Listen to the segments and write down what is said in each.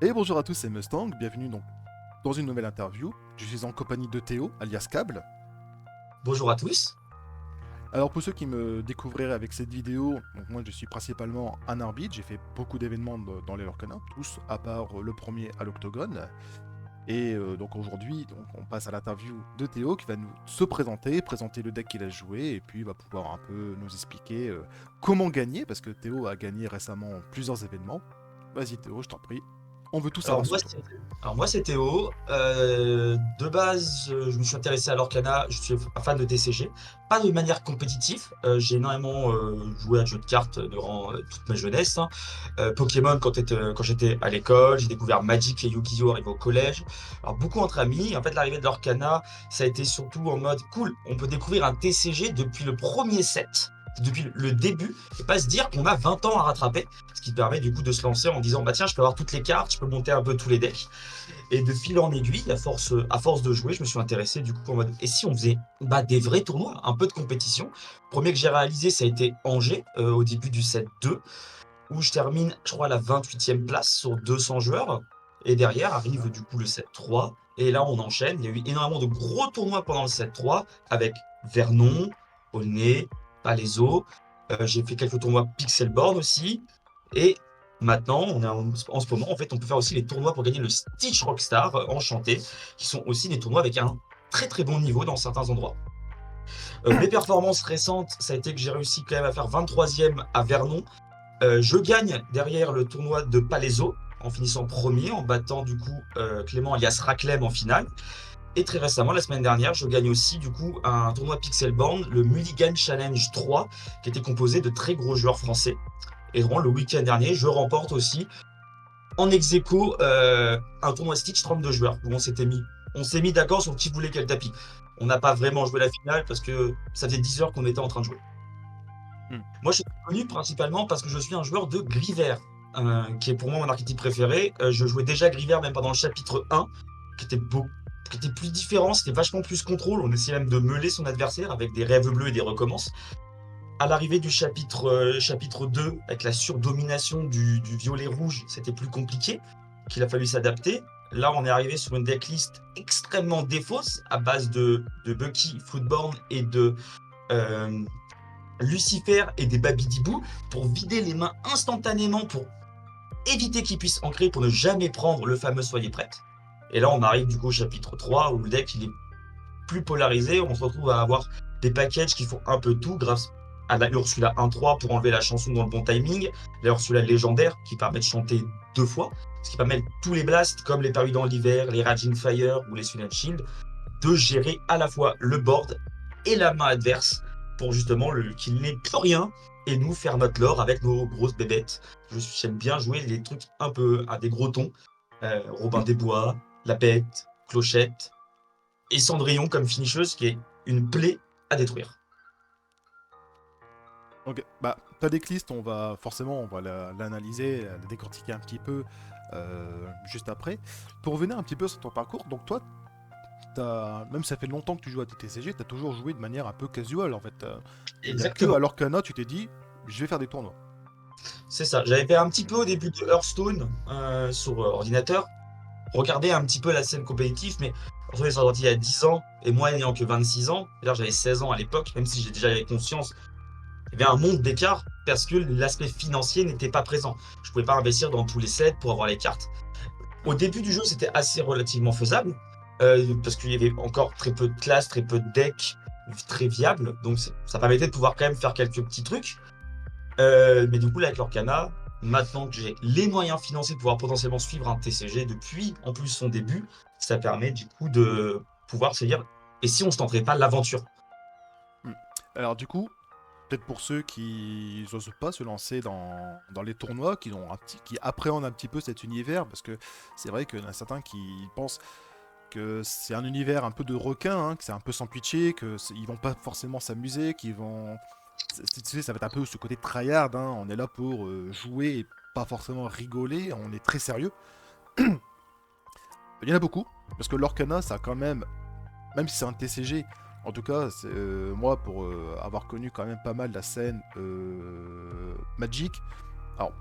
Et bonjour à tous, c'est Mustang, bienvenue donc dans une nouvelle interview. Je suis en compagnie de Théo, alias Cable. Bonjour à tous. Alors pour ceux qui me découvriraient avec cette vidéo, donc moi je suis principalement un arbitre, j'ai fait beaucoup d'événements dans les Lorcanas, tous à part le premier à l'Octogone. Et donc aujourd'hui, on passe à l'interview de Théo qui va nous se présenter le deck qu'il a joué, et puis il va pouvoir un peu nous expliquer comment gagner, parce que Théo a gagné récemment plusieurs événements. Vas-y Théo, je t'en prie, on veut tout Alors savoir moi sur toi. c'est alors moi c'est Théo. De base, je me suis intéressé à l'Orcana. Je suis un fan de TCG, pas de manière compétitive. J'ai énormément joué à de jeux de cartes durant toute ma jeunesse, hein. Pokémon quand j'étais à l'école. J'ai découvert Magic et Yu-Gi-Oh arrivé au collège. Alors beaucoup entre amis. En fait, l'arrivée de l'Orcana, ça a été surtout en mode cool. On peut découvrir un TCG depuis le premier set, depuis le début, et pas se dire qu'on a 20 ans à rattraper. Ce qui permet du coup de se lancer en disant bah tiens, je peux avoir toutes les cartes, je peux monter un peu tous les decks. Et de fil en aiguille, à force de jouer, je me suis intéressé du coup en mode et si on faisait des vrais tournois, un peu de compétition. Le premier que j'ai réalisé, ça a été Angers au début du set 2, où je termine, je crois, à la 28e place sur 200 joueurs. Et derrière arrive du coup le set 3. Et là, on enchaîne. Il y a eu énormément de gros tournois pendant le set 3 avec Vernon, Aulnay, Palaiso. J'ai fait quelques tournois Pixelborn aussi. Et maintenant, en ce moment, en fait, on peut faire aussi les tournois pour gagner le Stitch Rockstar Enchanté, qui sont aussi des tournois avec un très très bon niveau dans certains endroits. Mes performances récentes, ça a été que j'ai réussi quand même à faire 23e à Vernon. Je gagne derrière le tournoi de Palaiso en finissant premier, en battant du coup Clément alias Raclem en finale. Et très récemment, la semaine dernière, je gagne aussi du coup un tournoi Pixelborn, le Mulligan Challenge 3, qui était composé de très gros joueurs français. Et durant le week-end dernier, je remporte aussi en ex aequo un tournoi Stitch 32 joueurs, où on s'est mis d'accord sur qui voulait quel tapis. On n'a pas vraiment joué la finale parce que ça faisait 10 heures qu'on était en train de jouer. Hmm. Moi, je suis connu principalement parce que je suis un joueur de Griver, qui est pour moi mon archétype préféré. Je jouais déjà Griver même pendant le chapitre 1, qui était beau, qui était plus différent, c'était vachement plus contrôle. On essayait même de meuler son adversaire avec des rêves bleus et des recommences. À l'arrivée du chapitre 2, avec la surdomination du violet-rouge, c'était plus compliqué, qu'il a fallu s'adapter. Là, on est arrivé sur une decklist extrêmement défausse, à base de Bucky, Foodborn et de euh, Lucifer et des Babidibou pour vider les mains instantanément, pour éviter qu'ils puissent ancrer, pour ne jamais prendre le fameux Soyez prête. Et là, on arrive du coup au chapitre 3 où le deck il est plus polarisé. On se retrouve à avoir des packages qui font un peu tout grâce à la Ursula 1.3 pour enlever la chanson dans le bon timing, la Ursula légendaire qui permet de chanter 2 fois, ce qui permet tous les blasts comme les Parus dans l'hiver, les Raging Fire ou les Sunlight Shield de gérer à la fois le board et la main adverse pour justement qu'il n'ait plus rien et nous faire notre lore avec nos grosses bébêtes. J'aime bien jouer les trucs un peu à des gros tons. Robin des Bois, Lapette, Clochette et Cendrillon comme finisheuse qui est une plaie à détruire. Ok, bah ta decklist, on va l'analyser, la décortiquer un petit peu juste après. Pour revenir un petit peu sur ton parcours, donc toi, même si ça fait longtemps que tu joues à TTCG, t'as toujours joué de manière un peu casual en fait. C'est-à-dire que Exactement. alors qu'Anna, tu t'es dit, je vais faire des tournois. C'est ça. J'avais fait un petit peu au début de Hearthstone sur ordinateur. Regarder un petit peu la scène compétitive, mais Hearthstone est sorti il y a 10 ans, et moi n'ayant que 26 ans, d'ailleurs j'avais 16 ans à l'époque, même si j'ai déjà conscience, il y avait un monde d'écart parce que l'aspect financier n'était pas présent. Je pouvais pas investir dans tous les sets pour avoir les cartes. Au Hmm. début du jeu, c'était assez relativement faisable, parce qu'il y avait encore très peu de classes, très peu de decks très viables, donc ça permettait de pouvoir quand même faire quelques petits trucs. Mais du coup, là, avec l'Orcana, maintenant que j'ai les moyens financiers de pouvoir potentiellement suivre un TCG depuis, en plus, son début, ça permet du coup de pouvoir se dire, et si on se tenterait pas l'aventure? Hmm. Alors du coup, peut-être pour ceux qui n'osent pas se lancer dans les tournois, qui appréhendent un petit peu cet univers, parce que c'est vrai qu'il y en a certains qui pensent que c'est un univers un peu de requin, hein, que c'est un peu sans pitié, ils vont pas forcément s'amuser, qu'ils vont... Tu sais, ça va être un peu ce côté tryhard, hein, on est là pour jouer et pas forcément rigoler, on est très sérieux. Il y en a beaucoup, parce que l'Orcana, ça a quand même si c'est un TCG, en tout cas, moi, pour avoir connu quand même pas mal la scène Magic, alors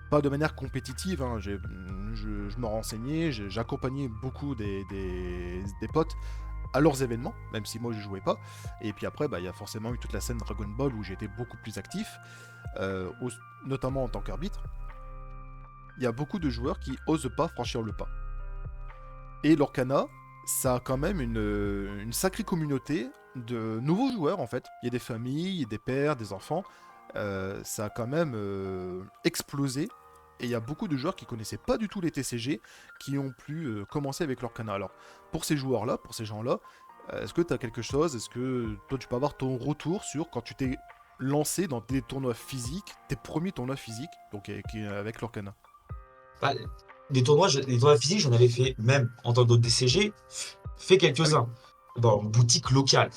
pas de manière compétitive, hein, je me renseignais, j'accompagnais beaucoup des potes à leurs événements, même si moi je jouais pas. Et puis après, bah, il y a forcément eu toute la scène Dragon Ball où j'étais beaucoup plus actif, notamment en tant qu'arbitre. Il y a beaucoup de joueurs qui osent pas franchir le pas. Et l'Orcana, ça a quand même une sacrée communauté de nouveaux joueurs en fait. Il y a des familles, des pères, des enfants. Ça a quand même explosé. Et il y a beaucoup de joueurs qui connaissaient pas du tout les TCG qui ont pu commencer avec l'Orcana. Alors, pour ces joueurs-là, pour ces gens-là, est-ce que tu as quelque chose? Est-ce que toi tu peux avoir ton retour sur quand tu t'es lancé dans des tournois physiques, tes premiers tournois physiques, donc avec l'Orcana? Bah, des tournois physiques, j'en avais fait, même en tant que DCG, fait Ah oui. quelques-uns. Bon, en boutique locale.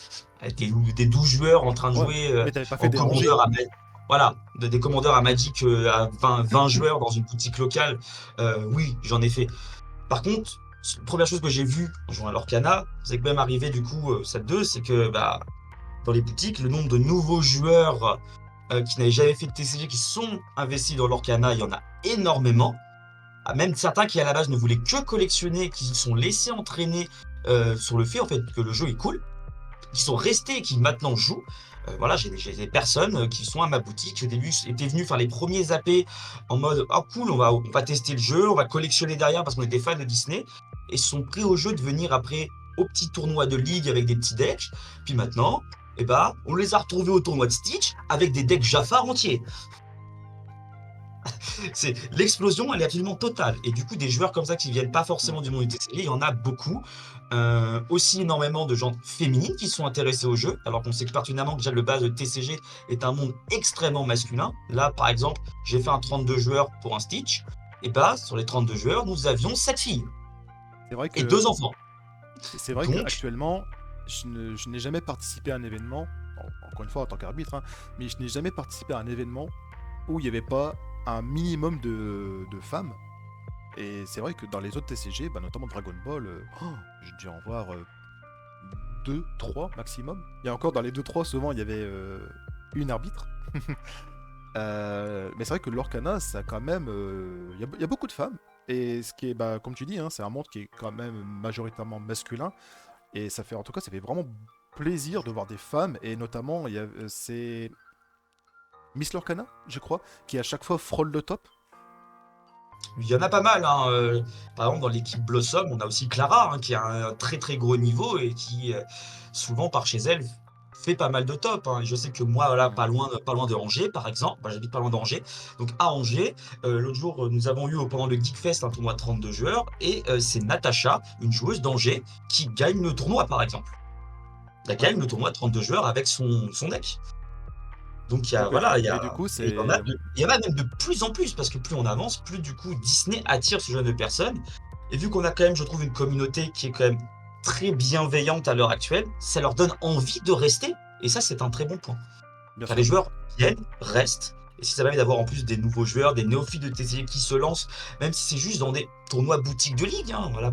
Des 12 joueurs en train de Ouais. jouer Mais t'avais pas fait en des rangées. commandeur voilà, des commandeurs à Magic à 20 joueurs dans une boutique locale. Oui, j'en ai fait. Par contre, la première chose que j'ai vue en jouant à l'Orcana, c'est que même arrivé du coup, cette 2, c'est que bah, dans les boutiques, le nombre de nouveaux joueurs qui n'avaient jamais fait de TCG, qui sont investis dans l'Orcana, il y en a énormément. Ah, même certains qui à la base ne voulaient que collectionner, qui se sont laissés entraîner sur le fait en fait que le jeu est cool, qui sont restés et qui maintenant jouent. Voilà, j'ai des personnes qui sont à ma boutique, qui au début étaient venues faire les premiers zappés en mode ah cool, on va tester le jeu, on va collectionner derrière parce qu'on est des fans de Disney, et se sont pris au jeu de venir après au petit tournoi de ligue avec des petits decks. Puis maintenant, eh ben, on les a retrouvés au tournoi de Stitch avec des decks Jafar entiers. C'est l'explosion, elle est absolument totale. Et du coup, des joueurs comme ça qui viennent pas Mm. forcément du monde du TCG, il y en a beaucoup. Aussi énormément de gens féminines qui sont intéressés au jeu, alors qu'on sait que pertinemment que déjà le base de TCG est un monde extrêmement masculin. Là, par exemple, j'ai fait un 32 joueurs pour un Stitch. Et bah, sur les 32 joueurs, nous avions 7 filles C'est vrai et que 2 enfants. c'est vrai Donc, qu'actuellement, je n'ai jamais participé à un événement, encore une fois en tant qu'arbitre, hein, mais je n'ai jamais participé à un événement où il n'y avait pas un minimum de femmes. Et c'est vrai que dans les autres TCG, bah, notamment Dragon Ball, j'ai dû en voir 2, 3 maximum. Et encore dans les deux trois souvent il y avait une arbitre. Mais c'est vrai que l'Orcana, ça a quand même. Il y a beaucoup de femmes. Et ce qui est, bah, comme tu dis, hein, c'est un monde qui est quand même majoritairement masculin. Et ça fait, en tout cas, ça fait vraiment plaisir de voir des femmes. Et notamment, c'est Miss Lorcana, je crois, qui à chaque fois frôle le top. il y en a pas mal, hein. Par exemple, dans l'équipe Blossom, on a aussi Clara, hein, qui a un très très gros niveau et qui, souvent, par chez elle, fait pas mal de top, hein. Je sais que moi, voilà, Mm. pas loin de Angers, par exemple, bah, j'habite pas loin d'Angers. Donc à Angers, l'autre jour, nous avons eu pendant le Geekfest un tournoi de 32 joueurs et c'est Natacha, une joueuse d'Angers, qui gagne le tournoi, par exemple. Elle Ouais, gagne le tournoi de 32 joueurs avec son deck. Donc il y a, voilà, complètement. Et du coup, et c'est. il y en a même de plus en plus, parce que plus on avance, plus du coup Disney attire ce genre de personnes. Et vu qu'on a quand même, je trouve, une communauté qui est quand même très bienveillante à l'heure actuelle, ça leur donne envie de rester. Et ça, c'est un très bon point. Bien Car les sûr. joueurs viennent, restent. Et si ça permet d'avoir en plus des nouveaux joueurs, des néophytes de TCG qui se lancent, même si c'est juste dans des tournois boutiques de ligue, hein, voilà.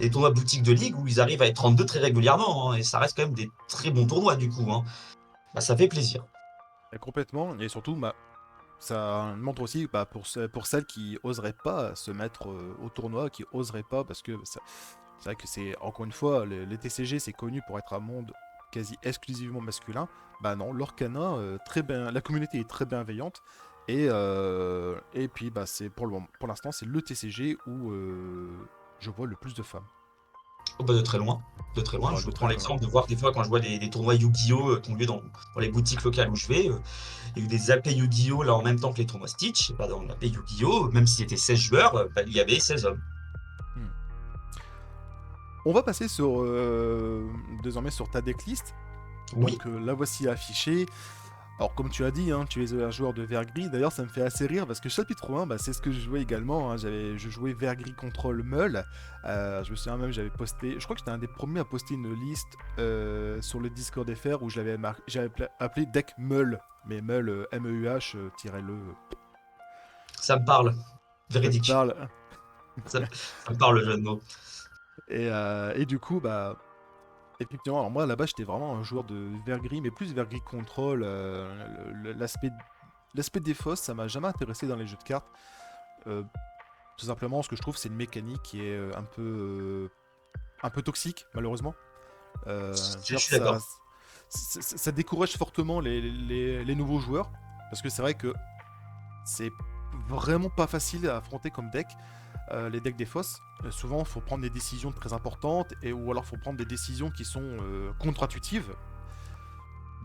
Et des tournois boutiques de ligue où ils arrivent à être 32 très régulièrement, hein, et ça reste quand même des très bons tournois du coup, hein. Bah, ça fait plaisir. Et complètement. Et surtout, bah, ça montre aussi bah, pour celles qui oseraient pas se mettre au tournoi, qui oseraient pas, parce que c'est vrai que c'est, encore une fois, les TCG, c'est connu pour être un monde quasi exclusivement masculin. Bah non, l'Orcana, très bien, la communauté est très bienveillante. Et puis, bah, c'est pour l'instant, c'est le TCG où je vois le plus de femmes. Oh bah de très loin, de très loin. Ouais, Je de prends très loin. l'exemple de voir des fois quand je vois des tournois Yu-Gi-Oh qui ont lieu dans les boutiques locales où je vais, il y a eu des AP Yu-Gi-Oh là en même temps que les tournois Stitch. Bah, dans l'AP Yu-Gi-Oh, même s'il y était 16 joueurs, bah, il y avait 16 hommes. Hmm. On va passer sur désormais sur ta decklist. Oui, Donc la voici affichée. Alors, comme tu as dit, hein, tu es un joueur de vert gris. D'ailleurs, ça me fait assez rire parce que chapitre 1, bah, c'est ce que je jouais également, hein. Je jouais vert gris contrôle Meul. Je me souviens même, j'avais posté. Je crois que j'étais un des premiers à poster une liste sur le Discord FR où j'avais appelé deck Meul. Mais Meul, MEUH-le. ça me parle. Ça te Véridique. parle. Ça me parle le jeu de mots. Et du coup, bah. Effectivement, alors moi là-bas j'étais vraiment un joueur de vert gris, mais plus vert gris contrôle. L'aspect des fosses, ça m'a jamais intéressé dans les jeux de cartes. Euh, Tout simplement, ce que je trouve, c'est une mécanique qui est un peu toxique, malheureusement. Je Genre, suis d'accord. ça décourage fortement les nouveaux joueurs. Parce que c'est vrai que c'est vraiment pas facile à affronter comme deck, les decks des fosses. Souvent, il faut prendre des décisions très importantes, ou alors il faut prendre des décisions qui sont contre-intuitives.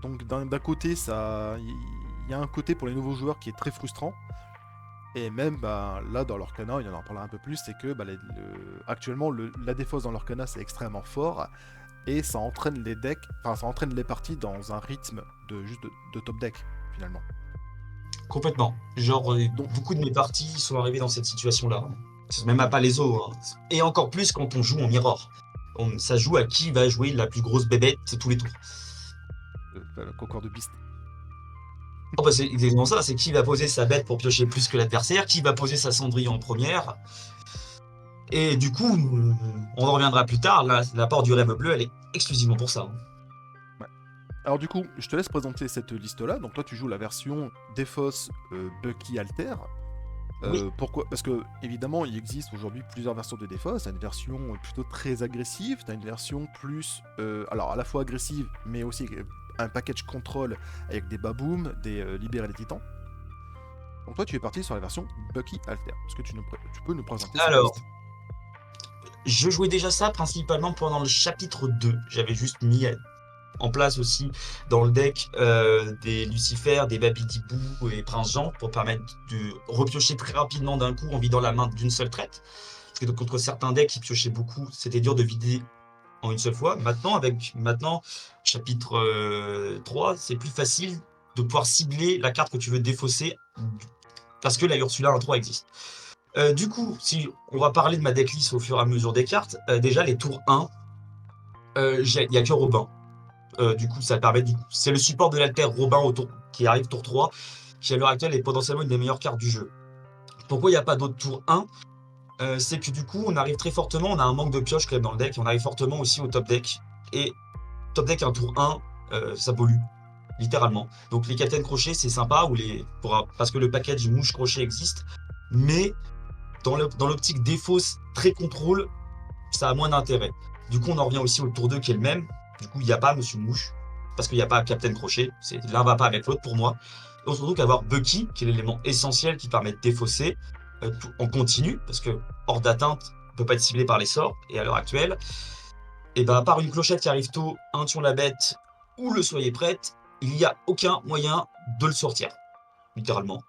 Donc d'un côté, il y a un côté pour les nouveaux joueurs qui est très frustrant. Et même bah, là, dans l'Orcana, il y en parlera un peu plus, c'est que bah, actuellement, la défausse dans l'Orcana, c'est extrêmement fort. Et ça entraîne les decks, enfin ça entraîne les parties dans un rythme de top deck, finalement. Complètement. Genre, Donc, beaucoup de mes parties sont arrivées dans cette situation-là. C'est même à pas les os, hein. Et encore plus quand on joue en mirror. Ça joue à qui va jouer la plus grosse bébête tous les tours. le Concorde de Beast. Oh bah c'est exactement ça, c'est qui va poser sa bête pour piocher plus que l'adversaire, qui va poser sa cendrille en première. Et du coup, on en reviendra plus tard, l'apport du rêve bleu, elle est exclusivement pour ça, hein. Ouais. Alors du coup, je te laisse présenter cette liste-là. Donc toi, tu joues la version Defos Bucky Alter. Oui, Pourquoi? Parce que évidemment, il existe aujourd'hui plusieurs versions de Defos. T'as une version plutôt très agressive, t'as une version plus, alors à la fois agressive, mais aussi un package contrôle avec des babooms, des libérer les titans. Donc toi, tu es parti sur la version Bucky Alter. Est-ce que tu peux nous présenter cette alors, liste? je jouais déjà ça principalement pendant le chapitre 2. J'avais juste mis en place aussi dans le deck des Lucifer, des Babydibou et Prince Jean pour permettre de repiocher très rapidement d'un coup en vidant la main d'une seule traite. Parce que contre certains decks qui piochaient beaucoup, c'était dur de vider en une seule fois. Maintenant, chapitre 3, c'est plus facile de pouvoir cibler la carte que tu veux défausser parce que la Ursula 1-3 existe. Du coup, si on va parler de ma decklist au fur et à mesure des cartes, déjà les tours 1, il n'y a que Robin. Du coup, ça permet. C'est le support de l'alter Robin qui arrive tour 3, qui à l'heure actuelle est potentiellement une des meilleures cartes du jeu. Pourquoi il n'y a pas d'autre tour 1? C'est que du coup, on arrive très fortement, on a un manque de pioche quand même dans le deck, et on arrive fortement aussi au top deck. Et top deck un tour 1, ça pollue, littéralement. Donc les Captain Crochet, c'est sympa, parce que le package mouche crochet existe, mais dans l'optique défausse très contrôle, ça a moins d'intérêt. Du coup, on en revient aussi au tour 2 qui est le même. Du coup, il n'y a pas Monsieur Mouche, parce qu'il n'y a pas Captain Crochet. L'un va pas avec l'autre pour moi. Et on se retrouve qu'avoir Bucky, qui est l'élément essentiel qui permet de défausser en continu, parce que hors d'atteinte, on ne peut pas être ciblé par les sorts. Et à l'heure actuelle, et ben, à part une clochette qui arrive tôt, un tuons la bête ou le soyez prête, il n'y a aucun moyen de le sortir, littéralement.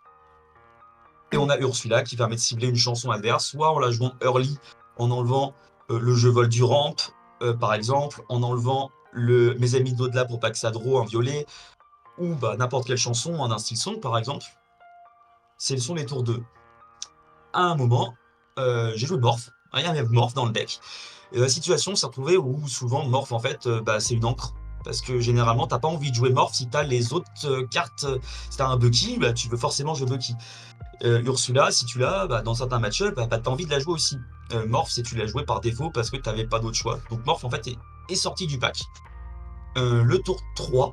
Et on a Ursula qui permet de cibler une chanson adverse, soit en la jouant early, en enlevant le jeu vol du ramp, par exemple, en enlevant mes amis d'au-delà pour pas que ça draw un violet, ou bah, n'importe quelle chanson en un style song, par exemple. C'est le son des tours 2. À un moment, j'ai joué Morph, il y avait Morph dans le deck. Et la situation s'est retrouvée où souvent Morph, en fait, bah, c'est une encre. Parce que généralement, t'as pas envie de jouer Morph si t'as les autres cartes. Si t'as un Bucky, bah, tu veux forcément jouer Bucky. Ursula, si tu l'as, bah, dans certains match-up, bah, t'as envie de la jouer aussi. Morph, c'est tu l'as joué par défaut parce que t'avais pas d'autre choix. Donc Morph, en fait, est sorti du pack. Le tour 3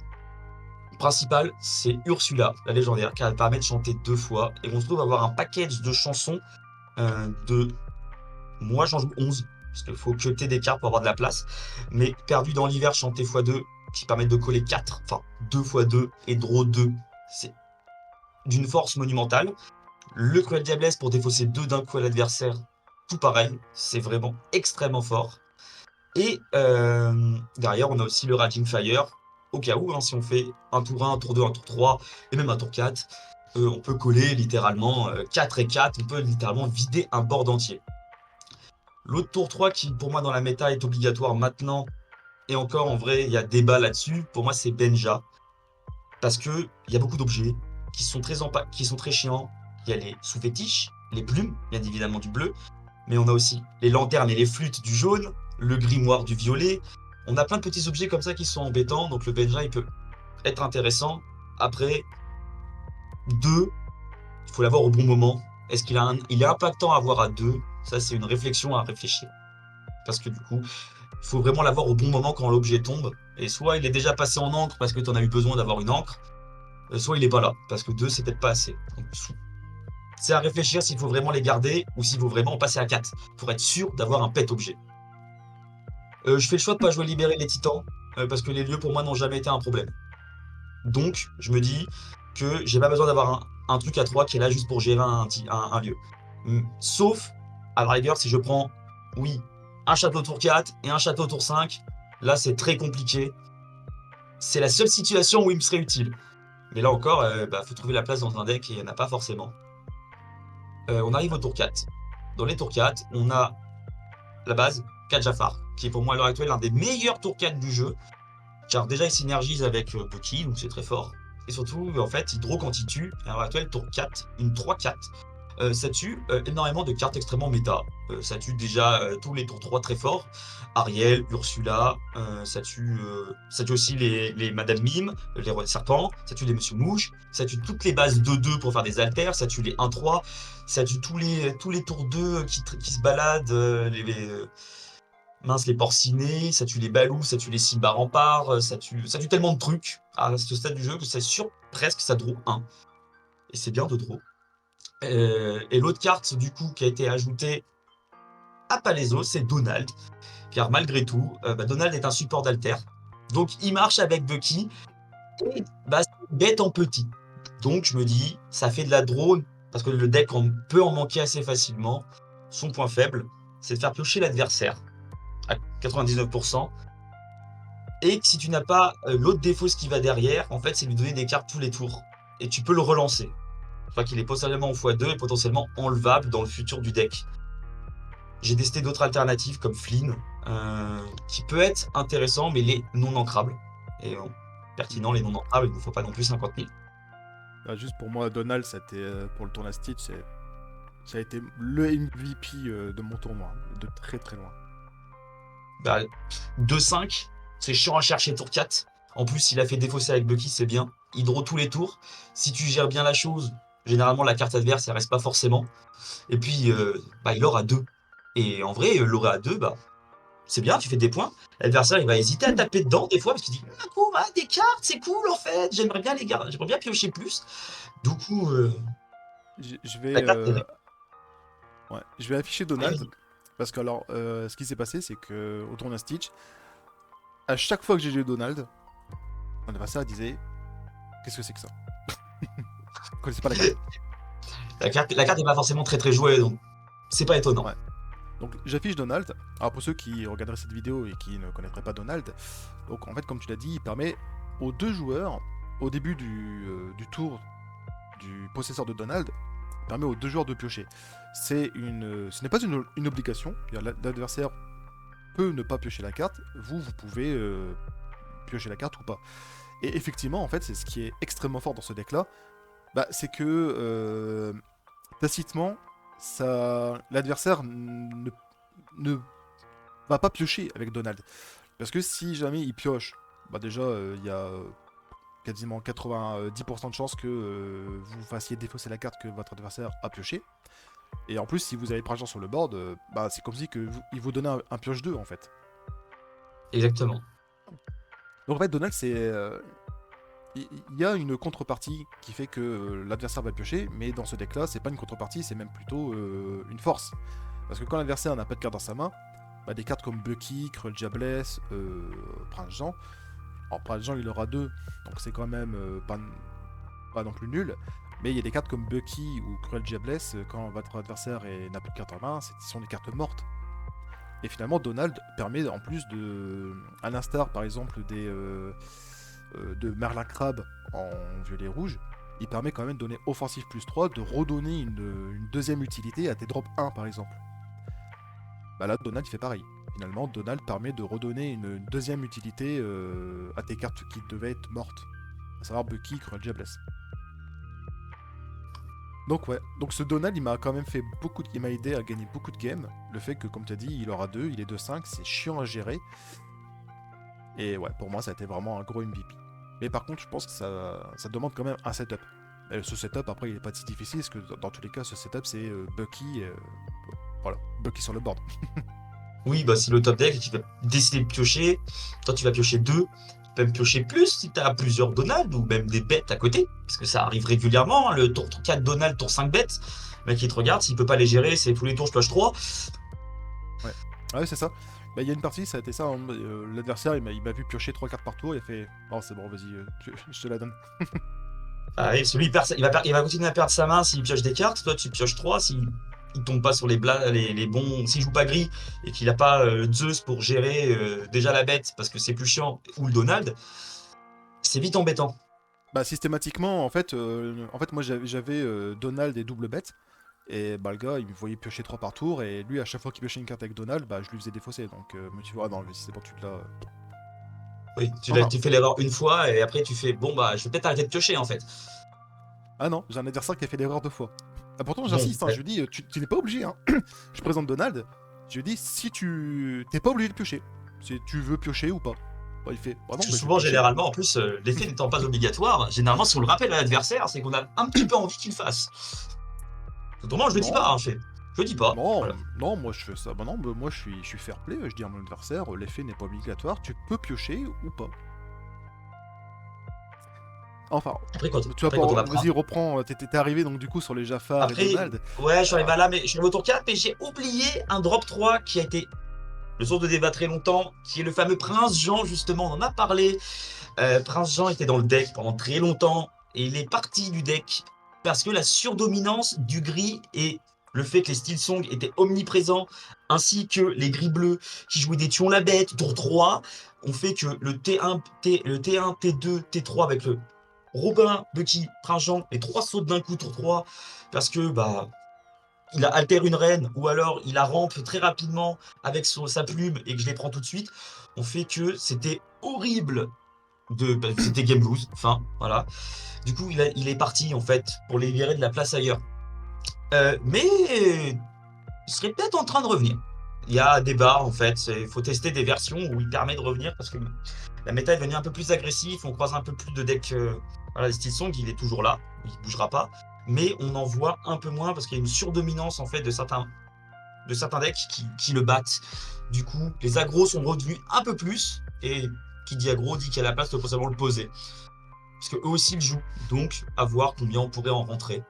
principal, c'est Ursula, la légendaire, qui permet de chanter 2 fois. Et on se trouve avoir un package de chansons de... Moi, j'en joue 11, parce qu'il faut que t'aies des cartes pour avoir de la place. Mais Perdu dans l'hiver, chanté x2, qui permettent de coller 4, enfin 2 x2 et draw 2. C'est d'une force monumentale. Le Cruel Diablesse pour défausser 2 d'un coup à l'adversaire, tout pareil, c'est vraiment extrêmement fort. Et derrière, on a aussi le Raging Fire, au cas où, hein, si on fait un tour 1, un tour 2, un tour 3, et même un tour 4, on peut coller littéralement 4 et 4, on peut littéralement vider un board entier. L'autre tour 3 qui, pour moi, dans la méta, est obligatoire maintenant, et encore, en vrai, il y a débat là-dessus, pour moi, c'est Benja. Parce qu'il y a beaucoup d'objets qui sont très chiants. Il y a les sous-fétiches, les plumes, bien évidemment du bleu, mais on a aussi les lanternes et les flûtes du jaune, le grimoire du violet. On a plein de petits objets comme ça qui sont embêtants, donc le Benja il peut être intéressant. Après, 2, il faut l'avoir au bon moment. Est-ce il est impactant à avoir à 2? Ça, c'est une réflexion à réfléchir. Parce que du coup, il faut vraiment l'avoir au bon moment quand l'objet tombe. Et soit il est déjà passé en encre parce que tu en as eu besoin d'avoir une encre, soit il est pas là, parce que 2 c'est peut-être pas assez. c'est à réfléchir s'il faut vraiment les garder ou s'il faut vraiment passer à 4 pour être sûr d'avoir un pet objet. Je fais le choix de pas jouer libérer les titans parce que les lieux pour moi n'ont jamais été un problème. Donc, je me dis que j'ai pas besoin d'avoir un truc à 3 qui est là juste pour gérer un lieu. Sauf, à la rigueur, si je prends, oui, un château tour 4 et un château tour 5, là c'est très compliqué. C'est la seule situation où il me serait utile. Mais là encore, faut trouver la place dans un deck et il n'y en a pas forcément. On arrive au tour 4. Dans les tours 4, on a la base, 4 Jafar, qui est pour moi à l'heure actuelle l'un des meilleurs tours 4 du jeu. Car déjà il synergise avec Bucky, donc c'est très fort. Et surtout, en fait, il draw quand il tue. À l'heure actuelle, tour 4, une 3-4. Ça tue énormément de cartes extrêmement méta. Ça tue déjà tous les tours 3 très forts. Ariel, Ursula, ça tue aussi les Madame Mime, les Rois des Serpents, ça tue les Monsieur Mouche, ça tue toutes les bases 2-2 pour faire des alters, ça tue les 1-3, ça tue tous les tours 2 qui se baladent, les porcinés, ça tue les balous, ça tue les Simba remparts, ça tue tellement de trucs à ce stade du jeu que c'est sûr presque ça draw 1. Et c'est bien de draw. Et l'autre carte du coup qui a été ajoutée à Palaiso, c'est Donald. Car malgré tout, Donald est un support d'alter. Donc il marche avec Bucky. Et c'est bête en petit. Donc je me dis, ça fait de la drone, parce que le deck peut en manquer assez facilement. Son point faible, c'est de faire piocher l'adversaire à 99%. Et si tu n'as pas l'autre défaut, ce qui va derrière, en fait, c'est lui donner des cartes tous les tours. Et tu peux le relancer. Je crois qu'il est potentiellement en x2 et potentiellement enlevable dans le futur du deck. J'ai testé d'autres alternatives comme Flynn, qui peut être intéressant, mais les non ancrables. Et pertinent, les non ancrables, il ne faut pas non plus 50 000. Juste pour moi, Donald, ça a été, pour le tournoi Stitch, ça a été le MVP de mon tournoi, de très très loin. 2-5, c'est chiant à chercher tour 4. En plus, il a fait défausser avec Bucky, c'est bien. Il draw tous les tours. Si tu gères bien la chose, généralement la carte adverse, elle reste pas forcément. Et puis, il aura 2. Et en vrai, l'aurait à 2, c'est bien, tu fais des points. L'adversaire, il va hésiter à taper dedans des fois parce qu'il dit des cartes, c'est cool en fait. J'aimerais bien les garder, j'aimerais bien piocher plus. Du coup, je vais afficher Donald. Parce que alors, ce qui s'est passé, c'est que au tournoi Stitch, à chaque fois que j'ai joué Donald, mon adversaire disait qu'est-ce que c'est que ça? Je connaissais pas la carte. La carte n'est pas forcément très très jouée, donc c'est pas étonnant. Ouais. Donc j'affiche Donald. Alors pour ceux qui regarderaient cette vidéo et qui ne connaîtraient pas Donald, donc en fait comme tu l'as dit, il permet aux deux joueurs, au début du tour du possesseur de Donald, il permet aux deux joueurs de piocher. Ce n'est pas une obligation, l'adversaire peut ne pas piocher la carte, vous pouvez piocher la carte ou pas. Et effectivement, en fait, c'est ce qui est extrêmement fort dans ce deck-là, c'est que tacitement, l'adversaire ne va pas piocher avec Donald. Parce que si jamais il pioche, déjà, il y a quasiment 90% de chances que vous fassiez défausser la carte que votre adversaire a pioché. Et en plus, si vous avez pas de chance sur le board, c'est comme si il vous donnait un pioche 2 en fait. Exactement. Donc en fait, Donald, c'est... il y a une contrepartie qui fait que l'adversaire va piocher, mais dans ce deck-là, c'est pas une contrepartie, c'est même plutôt une force. Parce que quand l'adversaire n'a pas de carte dans sa main, des cartes comme Bucky, Cruel Diablesse, Prince Jean... Alors Prince Jean, il aura 2, donc c'est quand même pas non plus nul. Mais il y a des cartes comme Bucky ou Cruel Diablesse, quand votre adversaire n'a plus de carte en main, ce sont des cartes mortes. Et finalement, Donald permet en plus à l'instar par exemple de Merlin Crab en violet rouge, il permet quand même de donner offensif plus 3, de redonner une deuxième utilité à tes drop 1 par exemple. Là, Donald il fait pareil. Finalement, Donald permet de redonner une deuxième utilité à tes cartes qui devaient être mortes, à savoir Bucky, Cruel Diablesse. Donc ce Donald il m'a quand même fait il m'a aidé à gagner beaucoup de games. Le fait que comme tu as dit, il aura 2, il est 2-5, c'est chiant à gérer. Et pour moi ça a été vraiment un gros MVP. Mais par contre je pense que ça demande quand même un setup. Et ce setup après il est pas si difficile parce que dans tous les cas ce setup c'est Bucky, Bucky sur le board. Oui, si le top deck, tu vas décider de piocher, toi tu vas piocher 2, tu peux même piocher plus si tu as plusieurs Donald ou même des bêtes à côté, parce que ça arrive régulièrement, le tour 4 Donald, tour 5 bêtes, Le mec, il te regarde, s'il peut pas les gérer, c'est tous les tours, je pioche 3. Ouais. Ah ouais, c'est ça. Bah, il y a une partie, ça a été ça. Hein. L'adversaire, il m'a vu piocher 3 cartes par tour. Il a fait oh, c'est bon, vas-y, je te la donne. Ah oui, parce que lui, il va continuer à perdre sa main s'il pioche des cartes. Toi, tu pioches 3. S'il il tombe pas sur les bons. S'il joue pas gris et qu'il a pas Zeus pour gérer déjà la bête parce que c'est plus chiant, ou le Donald, c'est vite embêtant. Bah, systématiquement, en fait moi j'avais Donald et double bête. Et bah, le gars, il me voyait piocher 3 par tour. Et lui, à chaque fois qu'il piochait une carte avec Donald, bah, je lui faisais défausser. Donc, me tu vois, non, mais si c'est bon, tu te l'as. Oui, Enfin, tu fais l'erreur une fois et après tu fais bon bah je vais peut-être arrêter de piocher en fait. ah non, j'ai un adversaire qui a fait l'erreur 2 fois. Ah, pourtant, Bon, j'insiste, hein, je lui dis, tu n'es pas obligé. Hein. Je présente Donald, je lui dis, si tu. T'es pas obligé de piocher. Si tu veux piocher ou pas. Bah, il fait, bah non, parce que bah, je vais souvent, piocher. généralement, en plus, l'effet n'étant pas obligatoire, généralement, si on le rappelle à l'adversaire, c'est qu'on a un petit peu envie qu'il le fasse. Autrement, je le dis Non, pas, hein, je le dis pas. non, Voilà. non, moi je fais ça. Bah non, bah, moi je suis fair play. Je dis à mon adversaire, l'effet n'est pas obligatoire. Tu peux piocher ou pas. Enfin, tu vas Après, quand on pas. apprend. Vas-y, reprends. T'es arrivé donc du coup sur les Jafar et Après, Donald. ouais, je suis arrivé Ah, à là, mais je suis arrivé au tour 4, mais j'ai oublié un drop 3 qui a été le source de débat très longtemps, qui est le fameux Prince Jean, justement, on en a parlé. Prince Jean était dans le deck pendant très longtemps, et il est parti du deck parce que la surdominance du gris et le fait que les Steel Song étaient omniprésents, ainsi que les gris bleus qui jouaient des Tuons la bête, tour 3, ont fait que le T1, T2, T3 avec le Robin, Bucky, Prince Jean, les 3 sautent d'un coup tour 3, parce que bah il a alter une reine, ou alors il la rampe très rapidement avec sa plume et que je les prends tout de suite, on fait que c'était horrible bah, c'était Game Blues, enfin, voilà. Du coup, il est parti, en fait, pour les virer de la place ailleurs. Mais il serait peut-être en train de revenir. Il y a des débat, en fait. Il faut tester des versions où il permet de revenir parce que la méta est devenue un peu plus agressive. On croise un peu plus de decks. Voilà, Steel Song, il est toujours là. Il ne bougera pas. Mais on en voit un peu moins parce qu'il y a une surdominance, en fait, de certains decks qui le battent. Du coup, les agros sont revenus un peu plus. Et qui dit aggro dit qu'il y a la place de potentiellement le poser. Parce qu'eux aussi le jouent. Donc, à voir combien on pourrait en rentrer.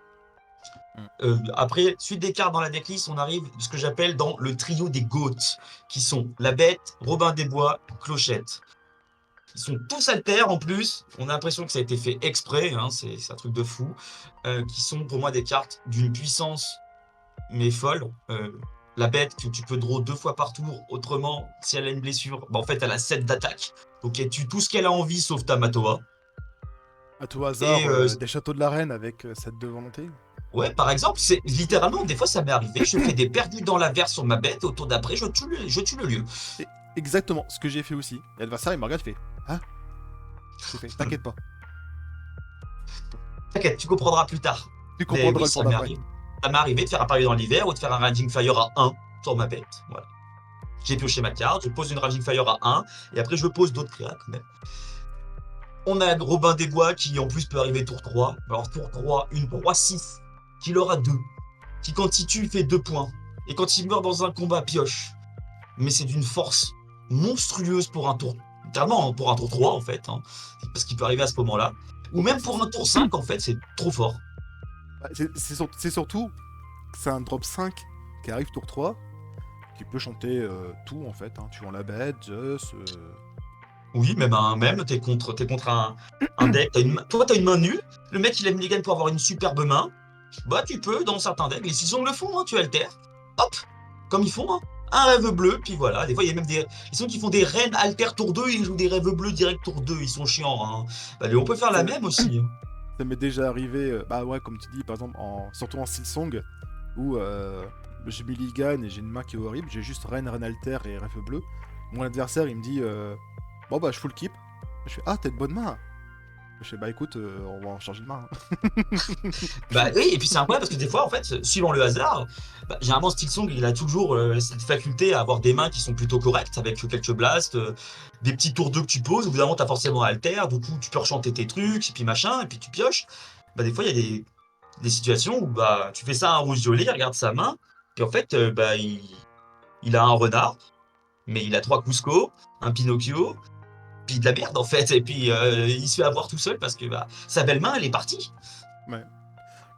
hmm. Après, suite des cartes dans la decklist, on arrive ce que j'appelle dans le trio des GOAT, qui sont la Bête, Robin des Bois, Clochette. Ils sont tous alters en plus. On a l'impression que ça a été fait exprès, hein, c'est un truc de fou. Qui sont pour moi des cartes d'une puissance mais folle. La Bête que tu peux draw 2 fois par tour. Autrement, si elle a une blessure, bah en fait elle a 7 d'attaque. Donc elle tue tout ce qu'elle a envie sauf ta Matoa. À tout Et hasard, des châteaux de la reine avec cette de volonté. ouais, par exemple, c'est littéralement, des fois ça m'est arrivé, je fais des perdus dans la verre sur ma bête, et au tour d'après, je tue le lieu. Et exactement ce que j'ai fait aussi. Et l'adversaire, il me regarde, il fait hein. J'ai fait t'inquiète pas. T'inquiète, tu comprendras plus tard. Tu Mais comprendras oui, le tour d'après. ça m'est arrivé de faire apparaître dans l'hiver ou de faire un Raging Fire à 1 sur ma bête. Voilà. J'ai pioché ma carte, je pose une Raging Fire à 1, et après je pose d'autres créas quand même. On a Robin des Bois qui en plus peut arriver tour 3. Alors tour 3, une 3-6, qui l'aura 2. Qui quand il tue fait 2 points. Et quand il meurt dans un combat, pioche. Mais c'est d'une force monstrueuse pour un tour. Littéralement pour un tour 3 en fait. Hein, parce qu'il peut arriver à ce moment-là. Ou même pour un tour 5 en fait, c'est trop fort. Bah, c'est surtout que c'est un drop 5 qui arrive tour 3, qui peut chanter tout en fait. Hein. Tuant la bête, Zeus. Oui, même t'es contre un deck. Toi, t'as une main nulle. Le mec, il a mulligan pour avoir une superbe main. Bah, tu peux dans certains decks. Les Sissons le font, hein, tu altères. Hop, comme ils font, hein. Un rêve bleu, puis voilà. Des fois, il y a même des. Ils sont qui font des reines alter tour 2, ils jouent des rêves bleus direct tour 2. Ils sont chiants, hein. Bah, on peut faire la Ça, même aussi. Hein. ça m'est déjà arrivé, bah ouais, comme tu dis, par exemple, surtout en Silsong, où j'ai mulligan et j'ai une main qui est horrible, j'ai juste reine, reine alter et rêve bleu. Mon adversaire, il me dit bon bah je full keep. Je fais ah, t'as une bonne main. Je fais bah écoute, on va en changer de main. Bah oui, et puis c'est incroyable parce que des fois, en fait, suivant le hasard, bah, généralement Stilsong, il a toujours cette faculté à avoir des mains qui sont plutôt correctes, avec quelques blasts, des petits tours 2 que tu poses, évidemment t'as forcément alter, du coup tu peux rechanter tes trucs, et puis machin, et puis tu pioches. Bah des fois il y a des situations où bah tu fais ça à un rouge violet, il regarde sa main, puis en fait bah il a un renard, mais il a 3 Cusco, un Pinocchio, puis de la merde en fait, et puis il se fait avoir tout seul parce que bah, sa belle main elle est partie. Ouais.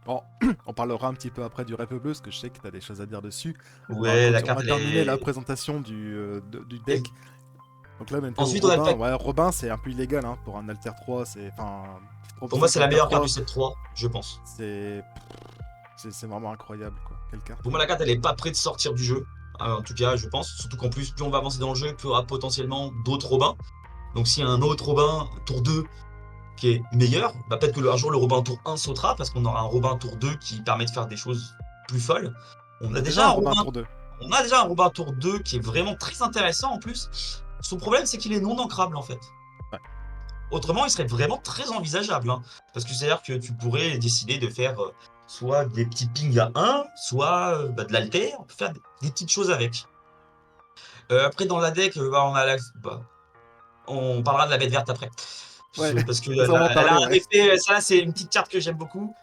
Bon, on parlera un petit peu après du Rep Bleu, parce que je sais que tu as des choses à dire dessus. Ouais, la On carte, a elle terminé la est... présentation du deck. Donc là, maintenant, Ensuite, on a le Robin. pack. Ouais, Robin, c'est un peu illégal hein, pour un Alter 3. Enfin, Pour moi, proposition c'est la d'Alter meilleure carte du 3, set 3, je pense. c'est c'est vraiment incroyable, quoi. Quelle carte. Pour moi, la carte, elle est pas prête de sortir du jeu. En tout cas, je pense. Surtout qu'en plus, plus on va avancer dans le jeu, plus il y aura potentiellement d'autres Robins. Donc, s'il y a un autre Robin tour 2 qui est meilleur, bah, peut-être que un jour le Robin tour 1 sautera parce qu'on aura un Robin tour 2 qui permet de faire des choses plus folles. On On a a déjà déjà un un Robin Robin, tour 2. on a déjà un Robin tour 2 qui est vraiment très intéressant en plus. Son problème, c'est qu'il est non ancrable en fait. Ouais. Autrement, il serait vraiment très envisageable. Hein, parce que c'est-à-dire que tu pourrais décider de faire soit des petits pings à 1, soit de l'alter. On peut faire des petites choses avec. Après, dans la deck, on a on parlera de la bête verte après. Ouais, Parce que ça, on va en elle a parler, un ouais. effet, ça c'est une petite carte que j'aime beaucoup.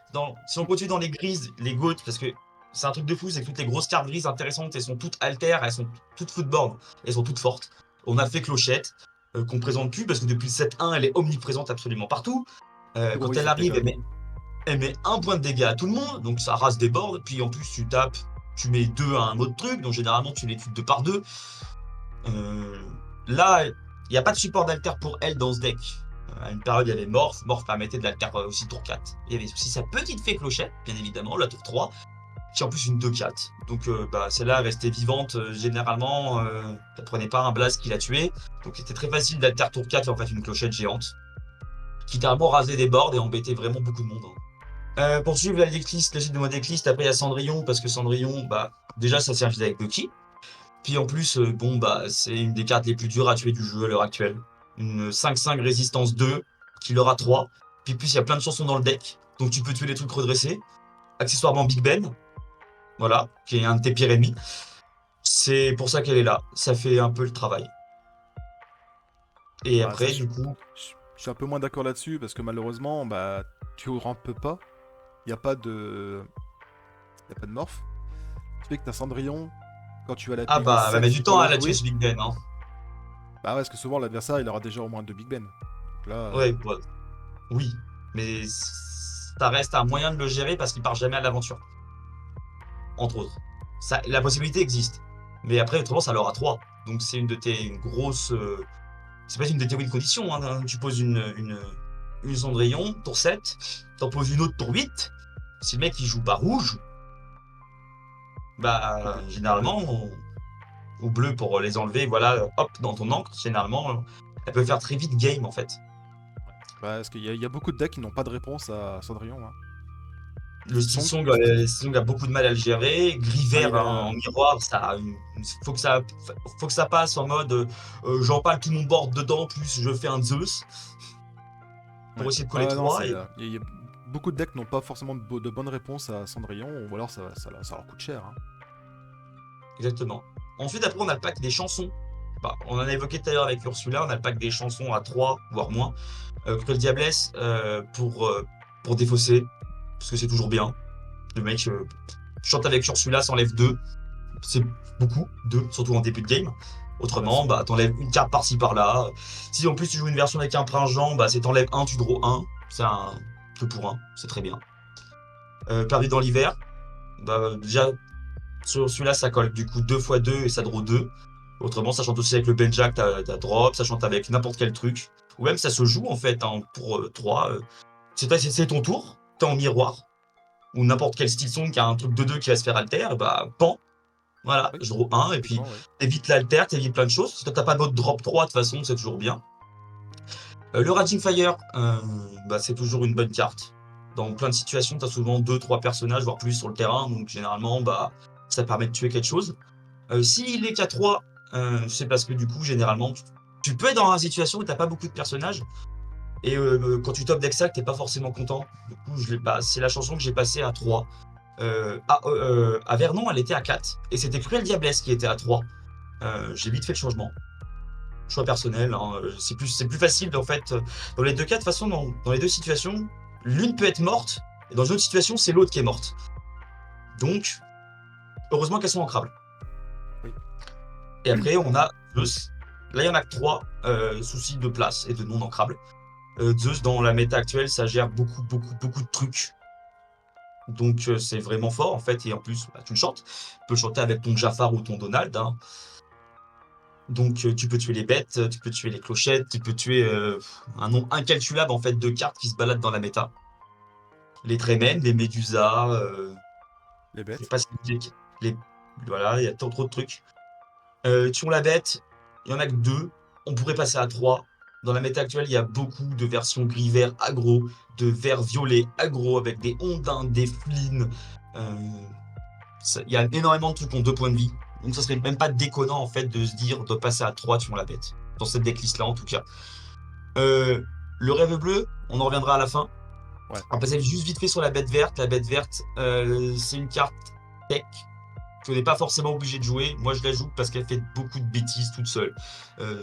Si on continue dans les grises, les goats, parce que c'est un truc de fou, c'est que toutes les grosses cartes grises intéressantes, elles sont toutes alter, elles sont toutes footboard, elles sont toutes fortes. On a fait Clochette, qu'on présente plus, parce que depuis le 7-1, elle est omniprésente absolument partout. Quand Oui, elle ça arrive, déconne. elle met un point de dégâts à tout le monde, donc ça rase des boards, puis en plus tu tapes, tu mets deux à un autre truc, donc généralement tu les tues deux par deux. Euh, Là, il n'y a pas de support d'alter pour elle dans ce deck. À une période, il y avait Morph. Morph permettait de l'alter aussi tour 4. Il y avait aussi sa petite fée Clochette, bien évidemment, la tour 3, qui est en plus une 2-4. Donc celle-là restait vivante. Généralement, ça prenait pas un blast qui l'a tué. Donc c'était très facile d'alter tour 4 et en fait une Clochette géante. Qui littéralement rasait des boards et embêtait vraiment beaucoup de monde. Hein. Pour suivre la decklist, la suite de mon decklist, après il y a Cendrillon, parce que Cendrillon, déjà ça s'est avec Bucky. Puis en plus, c'est une des cartes les plus dures à tuer du jeu à l'heure actuelle. Une 5-5 résistance 2, qui leur a 3. Puis plus, il y a plein de chansons dans le deck, donc tu peux tuer les trucs redressés. Accessoirement Big Ben, voilà, qui est un de tes pires ennemis. C'est pour ça qu'elle est là. Ça fait un peu le travail. Et Bah, ça, après, du coup, je suis un peu moins d'accord là-dessus, parce que malheureusement, bah, tu rampes pas. Il n'y a pas de. Il a pas de morph. Tu fais que ta Cendrillon, quand tu as la PV elle va 7 mettre du pour temps la à la tuer jouer, ce Big Ben. Hein. bah ouais, parce que souvent l'adversaire il aura déjà au moins deux Big Ben. Donc là, Ouais, oui, mais ça reste un moyen de le gérer parce qu'il part jamais à l'aventure. Entre autres. La possibilité existe. Mais après, autrement, ça leur a 3. Donc c'est une de tes grosses. C'est pas une de tes win conditions. Hein. Tu poses une Cendrillon, tour 7, t'en poses une autre, tour 8. Si le mec il joue bas rouge, généralement, au bleu pour les enlever, voilà, hop, dans ton encre, généralement, elle peut faire très vite game en fait. bah, parce qu'il y a beaucoup de decks qui n'ont pas de réponse à Cendrillon. Hein. Le Steel Song, Steel Song a beaucoup de mal à le gérer. Gris ah, vert il hein, a. en miroir, faut que ça, faut que ça passe en mode j'empale tout mon board dedans, plus je fais un Zeus pour Ouais. essayer de coller Ah non, 3. Et... y a beaucoup de decks n'ont pas forcément de bonnes réponses à Cendrillon, ou alors ça leur coûte cher. Hein. Exactement. Ensuite, après, on a le pack des chansons. On en a évoqué tout à l'heure avec Ursula, on a le pack des chansons à 3, voire moins. Cruel Diablesse pour défausser, parce que c'est toujours bien. Le mec chante avec Ursula, s'enlève 2. C'est beaucoup, 2, surtout en début de game. Ah bah, Autrement, t'enlèves une carte par-ci par-là. Si en plus tu joues une version avec un prince Jean, c'est t'enlèves 1, tu draws 1. C'est un 2 pour 1, c'est très bien. Perdu dans l'hiver, déjà sur celui-là ça colle du coup 2 x 2 et ça draw 2. Autrement, ça chante aussi avec le Benjack, t'as drop, ça chante avec n'importe quel truc. Ou même ça se joue en fait hein, pour 3. C'est ton tour, t'es en miroir. Ou n'importe quel style song qui a un truc de 2 qui va se faire alter, pan, voilà, oui, je draw 1 et puis effectivement, oui. t'évites l'alter, t'évites plein de choses. Si toi t'as pas d'autre drop 3 de toute façon, c'est toujours bien. Le Raging Fire, c'est toujours une bonne carte. Dans plein de situations, t'as souvent 2-3 personnages, voire plus sur le terrain, donc généralement, ça permet de tuer quelque chose. S'il est qu'à 3, c'est parce que du coup, généralement, tu peux être dans une situation où t'as pas beaucoup de personnages, et quand tu top deck ça, t'es pas forcément content. Du coup, c'est la chanson que j'ai passée à 3. À Vernon, elle était à 4. Et c'était Cruel Diablesse qui était à 3. J'ai vite fait le changement. Choix personnel. Hein. C'est plus facile, en fait. Dans les deux cas, de toute façon, dans les deux situations, l'une peut être morte, et dans une autre situation, c'est l'autre qui est morte. Donc, heureusement qu'elles sont ancrables. Oui. Et après, on a Zeus. Là, il y en a que 3. Souci de place et de non ancrable. Zeus, dans la méta actuelle, ça gère beaucoup, beaucoup, beaucoup de trucs. Donc c'est vraiment fort en fait, et en plus bah, tu le chantes. Tu peux le chanter avec ton Jafar ou ton Donald, hein. Donc tu peux tuer les bêtes, tu peux tuer les clochettes, tu peux tuer un nombre incalculable en fait de cartes qui se baladent dans la méta. Les Tremen, les Médusas, Les je sais bêtes. pas si les... Voilà, il y a tant trop de trucs. Tuons la bête, il y en a que deux, on pourrait passer à trois. Dans la méta actuelle, il y a beaucoup de versions gris-vert aggro, de vert-violet aggro, avec des ondins, des flins. Euh, il y a énormément de trucs qui ont 2 points de vie. Donc ça serait même pas déconnant en fait de se dire de passer à 3 tuons la bête. Dans cette decklist là en tout cas. Le rêve bleu, on en reviendra à la fin. Ouais. On va passer juste vite fait sur la bête verte. La bête verte, c'est une carte tech qu'on n'est pas forcément obligé de jouer. Moi, je la joue parce qu'elle fait beaucoup de bêtises toute seule. Euh,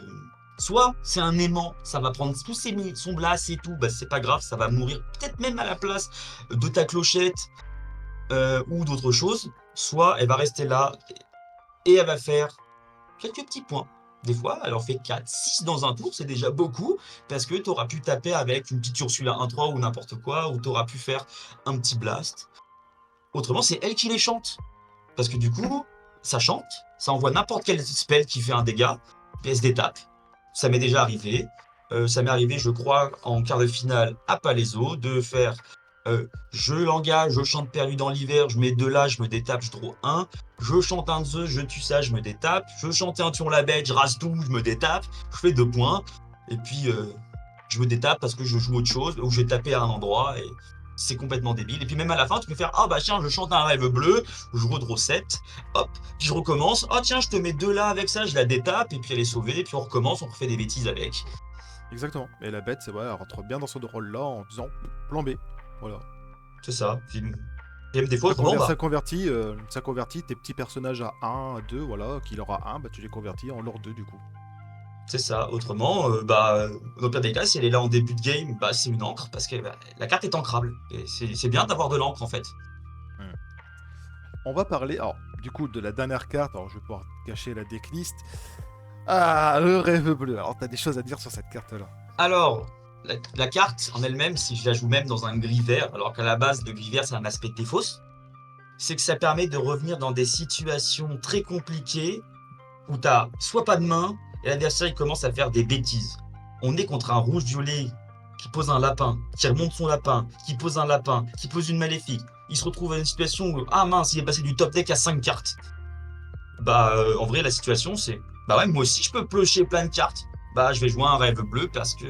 Soit c'est un aimant, ça va prendre tous son blast et tout, bah c'est pas grave, ça va mourir peut-être même à la place de ta clochette ou d'autres choses. Soit elle va rester là et elle va faire quelques petits points. Des fois, elle en fait 4, 6 dans un tour, c'est déjà beaucoup, parce que tu auras pu taper avec une petite Ursula 1-3 ou n'importe quoi, ou tu auras pu faire un petit blast. Autrement, c'est elle qui les chante. Parce que du coup, ça chante, ça envoie n'importe quel spell qui fait un dégât, PSD tape. Ça m'est déjà arrivé. Ça m'est arrivé, je crois, en quart de finale à Palaiso, de faire je l'engage, je chante perdu dans l'hiver, je mets 2 là, je me détape, je draw 1. Je chante un Zeus, je tue ça, je me détape. Je chante un Tuon la bête, je rase tout, je me détape. Je fais 2 points. Et puis, je me détape parce que je joue autre chose, ou je vais taper à un endroit. Et c'est complètement débile. Et puis même à la fin, tu peux faire ah bah tiens, je chante un rêve bleu, je redraw 7, hop, puis je recommence. Ah tiens, je te mets 2 là avec ça, je la détape, et puis elle est sauvée, et puis on recommence, on refait des bêtises avec. Exactement. Et la bête, c'est ouais, elle rentre bien dans ce rôle-là en disant plan B. Voilà. C'est ça. Puis, et même des fois, autrement, bah, Ça convertit tes petits personnages à 1, à 2, voilà, qu'il aura un, bah tu les convertis en lore 2 du coup. c'est ça. Autrement, bah, dans le pire des cas, si elle est là en début de game, bah, c'est une encre, parce que bah, la carte est ancrable. Et c'est bien d'avoir de l'encre, en fait. Hmm. On va parler, alors, du coup, de la dernière carte. Alors, je vais pouvoir cacher la decklist. Ah, le rêve bleu. Alors, t'as des choses à dire sur cette carte-là. Alors, la carte en elle-même, si je la joue même dans un gris-vert, alors qu'à la base, le gris-vert, c'est un aspect de défausse, c'est que ça permet de revenir dans des situations très compliquées où t'as soit pas de main et l'adversaire il commence à faire des bêtises. On est contre un rouge-violet qui pose un lapin, qui remonte son lapin, qui pose un lapin, qui pose une maléfique. Il se retrouve à une situation où ah mince, il est passé du top deck à 5 cartes. Bah en vrai la situation c'est bah ouais moi aussi je peux piocher plein de cartes. Bah je vais jouer un rêve bleu parce que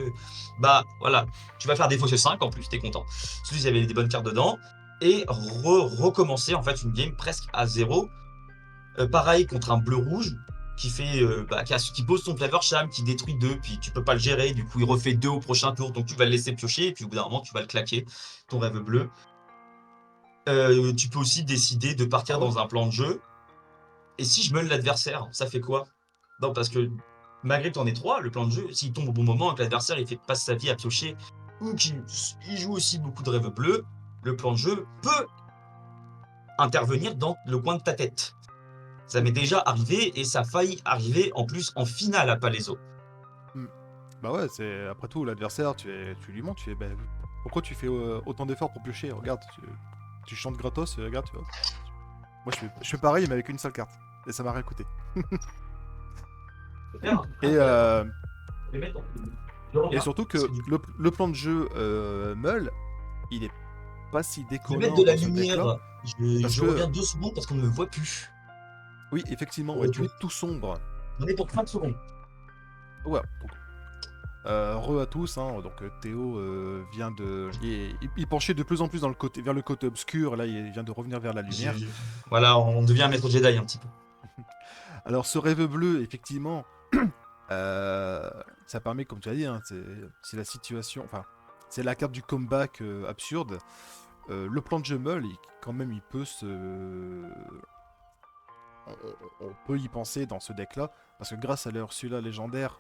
bah voilà, tu vas faire défausser 5 en plus, t'es content. Surtout s'il y avait des bonnes cartes dedans et recommencer en fait une game presque à zéro. Pareil contre un bleu-rouge qui fait bah, qui pose son Flavor Sham, qui détruit 2, puis tu peux pas le gérer, du coup il refait 2 au prochain tour, donc tu vas le laisser piocher, et puis au bout d'un moment tu vas le claquer, ton rêve bleu. Tu peux aussi décider de Ah partir ouais? dans un plan de jeu, et si je meule l'adversaire, ça fait quoi? Non, parce que malgré que t'en aies 3, le plan de jeu, s'il tombe au bon moment et que l'adversaire il fait passe sa vie à piocher, ou qu'il joue aussi beaucoup de rêves bleus, le plan de jeu peut intervenir dans le coin de ta tête. Ça m'est déjà arrivé et ça a failli arriver en plus en finale à Palaiso. Hmm. Bah ouais, c'est après tout l'adversaire, tu lui montres, tu fais bah, pourquoi tu fais autant d'efforts pour piocher? Regarde, tu chantes gratos, regarde, tu vois. Moi je fais pareil mais avec une seule carte. Et ça m'a rien coûté. Et, euh, et surtout que le plan de jeu Meul, il est pas si Je vais mettre de déconnant la dans ce deck-là. lumière. Je, Parce je que, reviens 2 secondes parce qu'on ne me voit plus. oui, effectivement, Au ouais, tu retour. es tout sombre. On est pour 30 secondes. Ouais, donc, re à tous, hein, donc Théo vient de. Il penchait de plus en plus vers le côté obscur, là il vient de revenir vers la lumière. Voilà, on devient un maître Jedi un petit peu. Alors ce rêve bleu, effectivement, ça permet, comme tu as dit, hein, c'est la situation, enfin, c'est la carte du comeback absurde. Le plan de Jumble, quand même, il peut se. On peut y penser dans ce deck-là, parce que grâce à l'Ursula légendaire,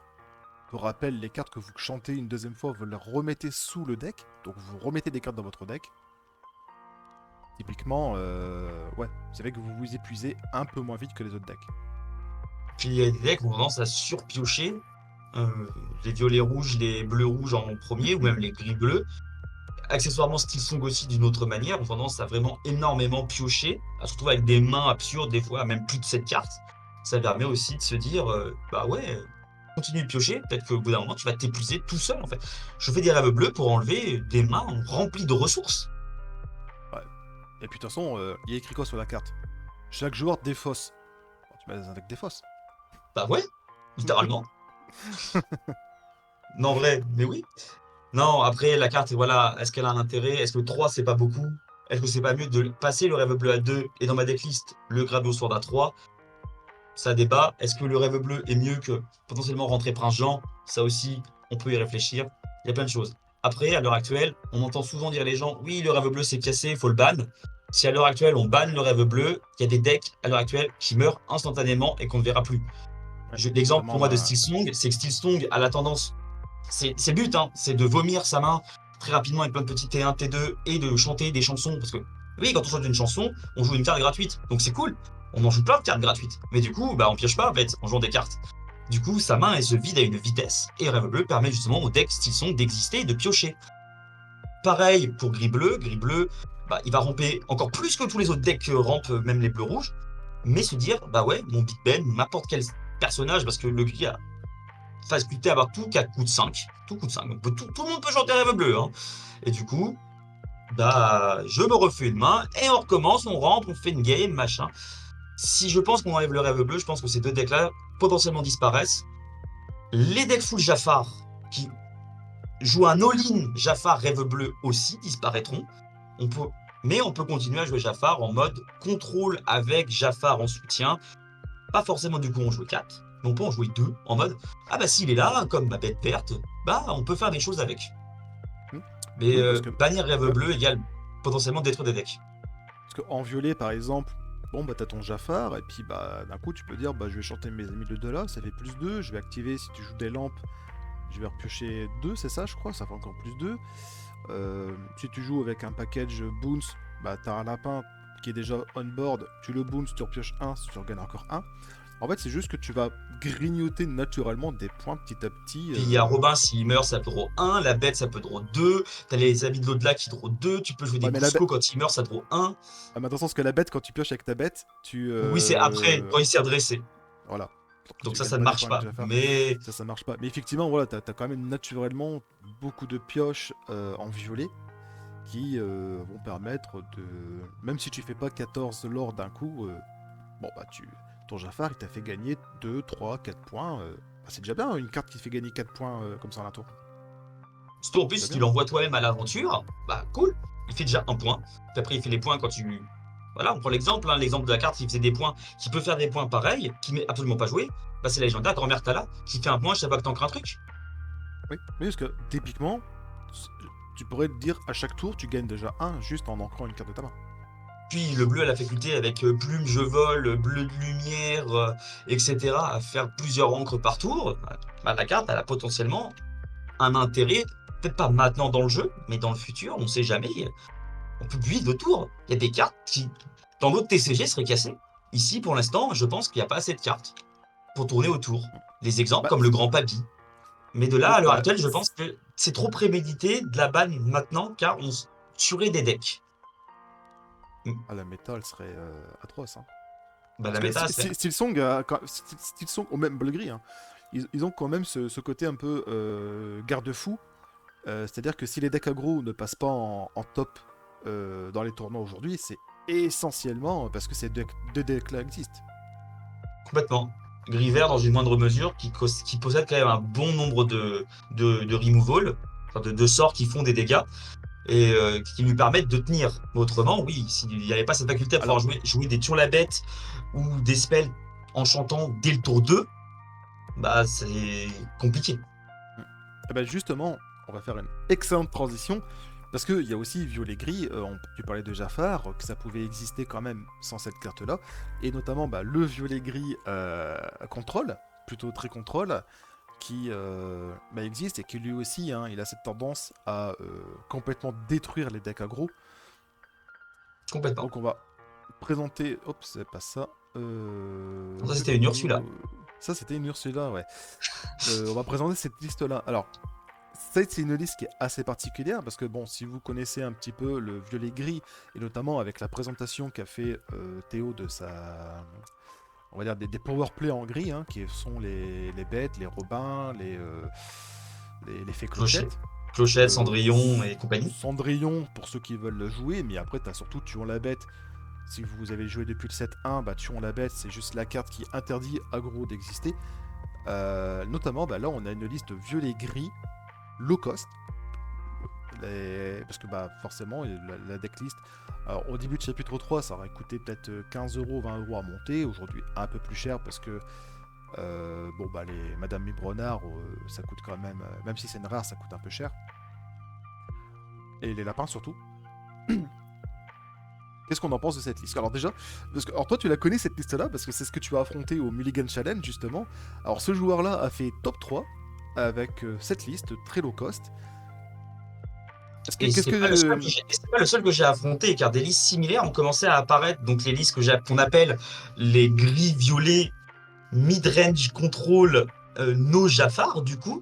pour rappel, les cartes que vous chantez une deuxième fois, vous les remettez sous le deck, donc vous remettez des cartes dans votre deck. Typiquement, ouais, c'est vrai que vous vous épuisez un peu moins vite que les autres decks. Puis il y a des decks qui ont tendance à surpiocher. Les violets rouges, les bleus rouges en premier, ou même les gris bleus. accessoirement style Song aussi d'une autre manière, ont tendance à vraiment énormément piocher, à se retrouver avec des mains absurdes, des fois même plus de 7 cartes. Ça permet aussi de se dire, bah ouais, continue de piocher, peut-être qu'au bout d'un moment tu vas t'épuiser tout seul en fait. Je fais des rêves bleus pour enlever des mains remplies de ressources. Ouais. Et puis de toute façon, il y a écrit quoi sur la carte? Chaque joueur défausse. Bon, tu mets un deck défausse. Bah ouais, littéralement. Non, en vrai, mais oui. Non, après, la carte, voilà, est-ce qu'elle a un intérêt? Est-ce que 3 c'est pas beaucoup? Est-ce que c'est pas mieux de passer le rêve bleu à 2 et dans ma decklist, le Gravio Sword à 3? Ça débat. Est-ce que le rêve bleu est mieux que potentiellement rentrer Prince Jean? Ça aussi, on peut y réfléchir. Il y a plein de choses. Après, à l'heure actuelle, on entend souvent dire les gens, oui, le rêve bleu c'est cassé, il faut le ban. Si à l'heure actuelle on banne le rêve bleu, il y a des decks à l'heure actuelle qui meurent instantanément et qu'on ne verra plus. Ouais. L'exemple pour Notamment, moi de bah. Steel Song, c'est que Steel Song a la tendance, c'est le but, hein, c'est de vomir sa main très rapidement avec plein de petits T1, T2 et de chanter des chansons. Parce que oui, quand on chante une chanson, on joue une carte gratuite. Donc c'est cool. On en joue plein de cartes gratuites. Mais du coup, bah, on pioche pas en fait, en jouant des cartes. Du coup, sa main, elle se vide à une vitesse. Et Rêve Bleu permet justement au deck Steel Song d'exister et de piocher. Pareil pour Gris Bleu. Gris Bleu, bah, il va ramper encore plus que tous les autres decks rampent, même les bleus rouges. Mais se dire, bah ouais, mon Big Ben, n'importe quel personnage, parce que le gris a facilité à avoir tout qu'à coûte 5. Tout coûte 5. Donc, tout le monde peut chanter Rêve Bleu. Hein. Et du coup, bah, je me refais une main et on recommence, on rampe, on fait une game, machin. Si je pense qu'on enlève le Rêve Bleu, je pense que ces deux decks-là potentiellement disparaissent. Les decks full Jafar qui jouent un all-in Jafar Rêve Bleu aussi disparaîtront. On peut, mais on peut continuer à jouer Jafar en mode contrôle avec Jafar en soutien. Pas forcément du coup on joue 4, mais on peut en jouer 2 en mode ah bah s'il est là, comme ma bête verte, bah on peut faire des choses avec. Hmm. Mais Oui, parce que. bannir Rêve Ouais. Bleu égale potentiellement détruire des decks. Parce qu'en violet, par exemple, bon, bah t'as ton Jafar, et puis bah d'un coup, tu peux dire, bah je vais chanter mes amis de là, ça fait plus 2, je vais activer, si tu joues des lampes, je vais repiocher 2, c'est ça, je crois, ça fait encore plus 2. Si tu joues avec un package Boons, bah t'as un lapin qui est déjà on board, tu le boons, tu repioches 1, tu regagnes encore 1. En fait, c'est juste que tu vas grignoter naturellement des points petit à petit. Puis il y a Robin, s'il meurt, ça peut draw 1, la bête, ça peut draw 2, t'as les amis de l'au-delà qui draw 2, tu peux jouer des Ouais, mais la Cusco bête. quand il meurt, ça draw 1. Ah, mais attention, parce que la bête, quand tu pioches avec ta bête, tu. Oui, c'est après, quand il s'est redressé. Voilà. Donc Donc tu ça gagnes ne pas des marche points avec pas. Jafar. Mais Ça marche pas. Mais effectivement, voilà, t'as quand même naturellement beaucoup de pioches en violet qui vont permettre de. Même si tu fais pas 14 lore d'un coup, bon bah ton Jafar il t'a fait gagner 2, 3, 4 points. Bah, c'est déjà bien, une carte qui te fait gagner 4 points comme ça en un tour. surtout en C'est plus, déjà si tu bien. l'envoies toi-même à l'aventure, bah cool, il fait déjà un point. Puis après, il fait les points quand tu. Voilà, on prend l'exemple, hein, l'exemple de la carte qui faisait des points, qui peut faire des points pareils, qui n'est absolument pas joué. Bah c'est la légendaire Grand-mère Tala, qui fait un point, je sais pas que t'ancres un truc. Oui, oui, parce que typiquement, tu pourrais te dire à chaque tour tu gagnes déjà un juste en ancrant une carte de ta main. Puis le bleu a la faculté avec plume, je vole, bleu de lumière, etc. à faire plusieurs encres par tour. Bah, la carte, elle a potentiellement un intérêt, peut-être pas maintenant dans le jeu, mais dans le futur, on sait jamais. On peut build autour. Il y a des cartes qui, dans d'autres TCG, seraient cassées. Ici, pour l'instant, je pense qu'il n'y a pas assez de cartes pour tourner autour. Les exemples Bah, comme le Grand Papi. Mais de là, oui, à l'heure bah, actuelle, je pense que c'est trop prémédité de la ban maintenant, car on tuerait des decks. ah, la méta elle serait atroce. Hein. Bah, la Parce que méta, c'est Silsong, Silsong, ou même Bulgari, hein, ils ont quand même ce côté un peu garde-fou. C'est-à-dire que si les decks aggro ne passent pas en top dans les tournois aujourd'hui, c'est essentiellement parce que ces deux decks-là existent. complètement. Gris-vert, dans une moindre mesure, qui possède quand même un bon nombre de removal, enfin de sorts qui font des dégâts, et qui lui permettent de tenir. Autrement, oui, s'il n'y avait pas cette faculté à pouvoir Alors, jouer des Tion la bête ou des spells en chantant dès le tour 2, bah c'est compliqué. eh ben justement, on va faire une excellente transition. Parce qu'il y a aussi Violet-Gris, tu parlais de Jafar, que ça pouvait exister quand même sans cette carte-là. Et notamment bah, le Violet-Gris contrôle, plutôt très contrôle, qui bah, existe et qui lui aussi, hein, il a cette tendance à complètement détruire les decks aggro. Complètement. Donc on va présenter... Hop, c'est pas ça. Ça, c'était une Ursula. Ça, c'était une Ursula, ouais. On va présenter cette liste-là. Alors, c'est une liste qui est assez particulière parce que bon, si vous connaissez un petit peu le violet-gris et notamment avec la présentation qu'a fait Théo de sa, on va dire des power play en gris, hein, qui sont les bêtes, les robins, les fées Clochette, clochettes. Clochette, Cendrillon et compagnie. Cendrillon pour ceux qui veulent le jouer, mais après t'as surtout Tuons la bête. Si vous avez joué depuis le 7.1, bah Tuons la bête, c'est juste la carte qui interdit aggro d'exister. Notamment, bah là on a une liste violet-gris, low cost. Parce que bah forcément la decklist, alors au début de chapitre 3 ça aurait coûté peut-être 15 euros, 20 euros à monter, aujourd'hui un peu plus cher parce que bon bah les Madame Mibronard ça coûte quand même si c'est une rare ça coûte un peu cher. Et les lapins surtout. Qu'est-ce qu'on en pense de cette liste? Alors déjà, alors toi tu la connais cette liste là parce que c'est ce que tu as affronté au Mulligan Challenge justement. Alors ce joueur là a fait top 3 avec cette liste très low cost. Et Qu'est-ce c'est pas le seul que... que c'est pas le seul que j'ai affronté, car des listes similaires ont commencé à apparaître. Donc les listes qu'on appelle les gris-violets mid-range control no Jafar, du coup.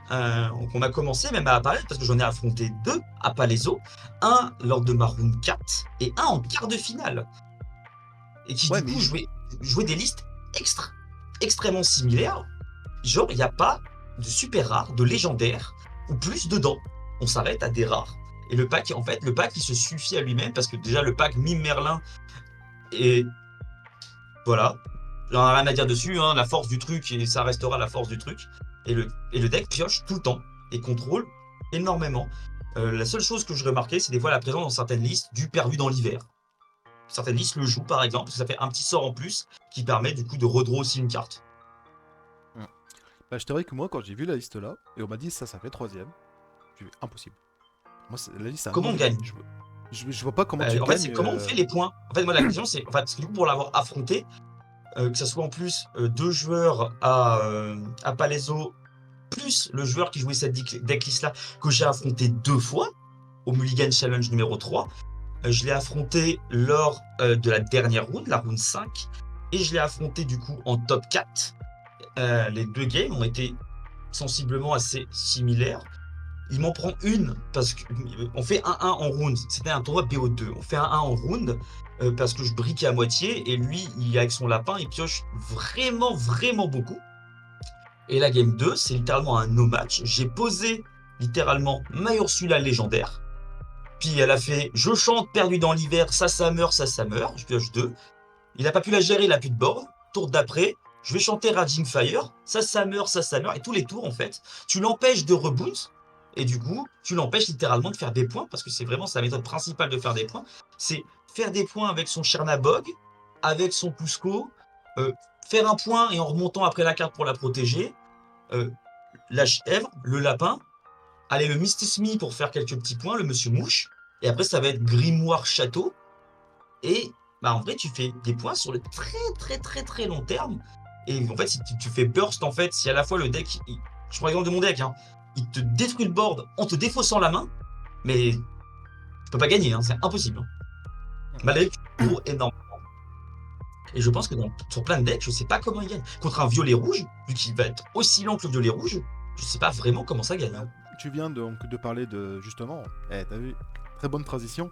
Donc on a commencé même à apparaître parce que j'en ai affronté 2 à Palaiso, un lors de ma round 4 et un en quart de finale. Et qui Ouais du mais coup jouaient des listes extrêmement similaires. Genre, il n'y a pas de super rare, de légendaire ou plus dedans. On s'arrête à des rares. Et le pack, en fait, le pack, il se suffit à lui-même parce que déjà, le pack Mime Merlin, et voilà, j'en ai rien à dire dessus, hein, la force du truc, et ça restera la force du truc. Et le deck pioche tout le temps et contrôle énormément. La seule chose que je remarquais, c'est des fois la présence dans certaines listes du perdu dans l'hiver. Certaines listes le jouent par exemple, parce que ça fait un petit sort en plus qui permet du coup de redraw aussi une carte. bah, je t'avoue que moi quand j'ai vu la liste là, et on m'a dit ça fait troisième, j'ai vu impossible. Moi la liste c'est un Comment on non-jeu. gagne? Je vois pas comment tu En fait, c'est gagnes. comment on fait les points. En fait, moi, la question, c'est, en fait, parce que du coup, pour l'avoir affronté, que ça soit en plus 2 joueurs à Palaiso, plus le joueur qui jouait cette decklist-là, que j'ai affronté 2 fois au Mulligan Challenge numéro 3. Je l'ai affronté lors de la dernière round, la round 5, et je l'ai affronté du coup en top 4. Les 2 games ont été sensiblement assez similaires. Il m'en prend une parce qu'on fait 1-1 en round. C'était un tournoi BO2. On fait 1-1 en round parce que je brique à moitié et lui, avec son lapin, il pioche vraiment, vraiment beaucoup. Et la game 2, c'est littéralement un no match. J'ai posé littéralement ma Ursula légendaire. Puis elle a fait je chante perdu dans l'hiver, ça meurt, ça meurt. Je pioche 2. Il n'a pas pu la gérer, il n'a plus de board. Tour d'après, je vais chanter Raging Fire, ça meurt, ça meurt. Et tous les tours, en fait, tu l'empêches de reboot. Et du coup, tu l'empêches littéralement de faire des points, parce que c'est vraiment sa méthode principale de faire des points. C'est faire des points avec son Chernabog, avec son Cusco, euh, faire un point et en remontant après la carte pour la protéger, euh, la chèvre, le lapin, aller le Mystisme pour faire quelques petits points, le Monsieur Mouche. Et après, ça va être Grimoire Château. Et bah, en vrai, tu fais des points sur le très très très très long terme. Et en fait, si tu fais burst, en fait, si à la fois le deck, je prends l'exemple de mon deck, hein, il te détruit le board en te défaussant la main, mais tu peux pas gagner, hein, c'est impossible. Hein. Malgré que tu joues énormément. Et je pense que sur plein de decks, je sais pas comment il gagne. Contre un violet rouge, vu qu'il va être aussi lent que le violet rouge, je sais pas vraiment comment ça gagne. Hein. Tu viens donc de parler de justement, t'as vu, très bonne transition.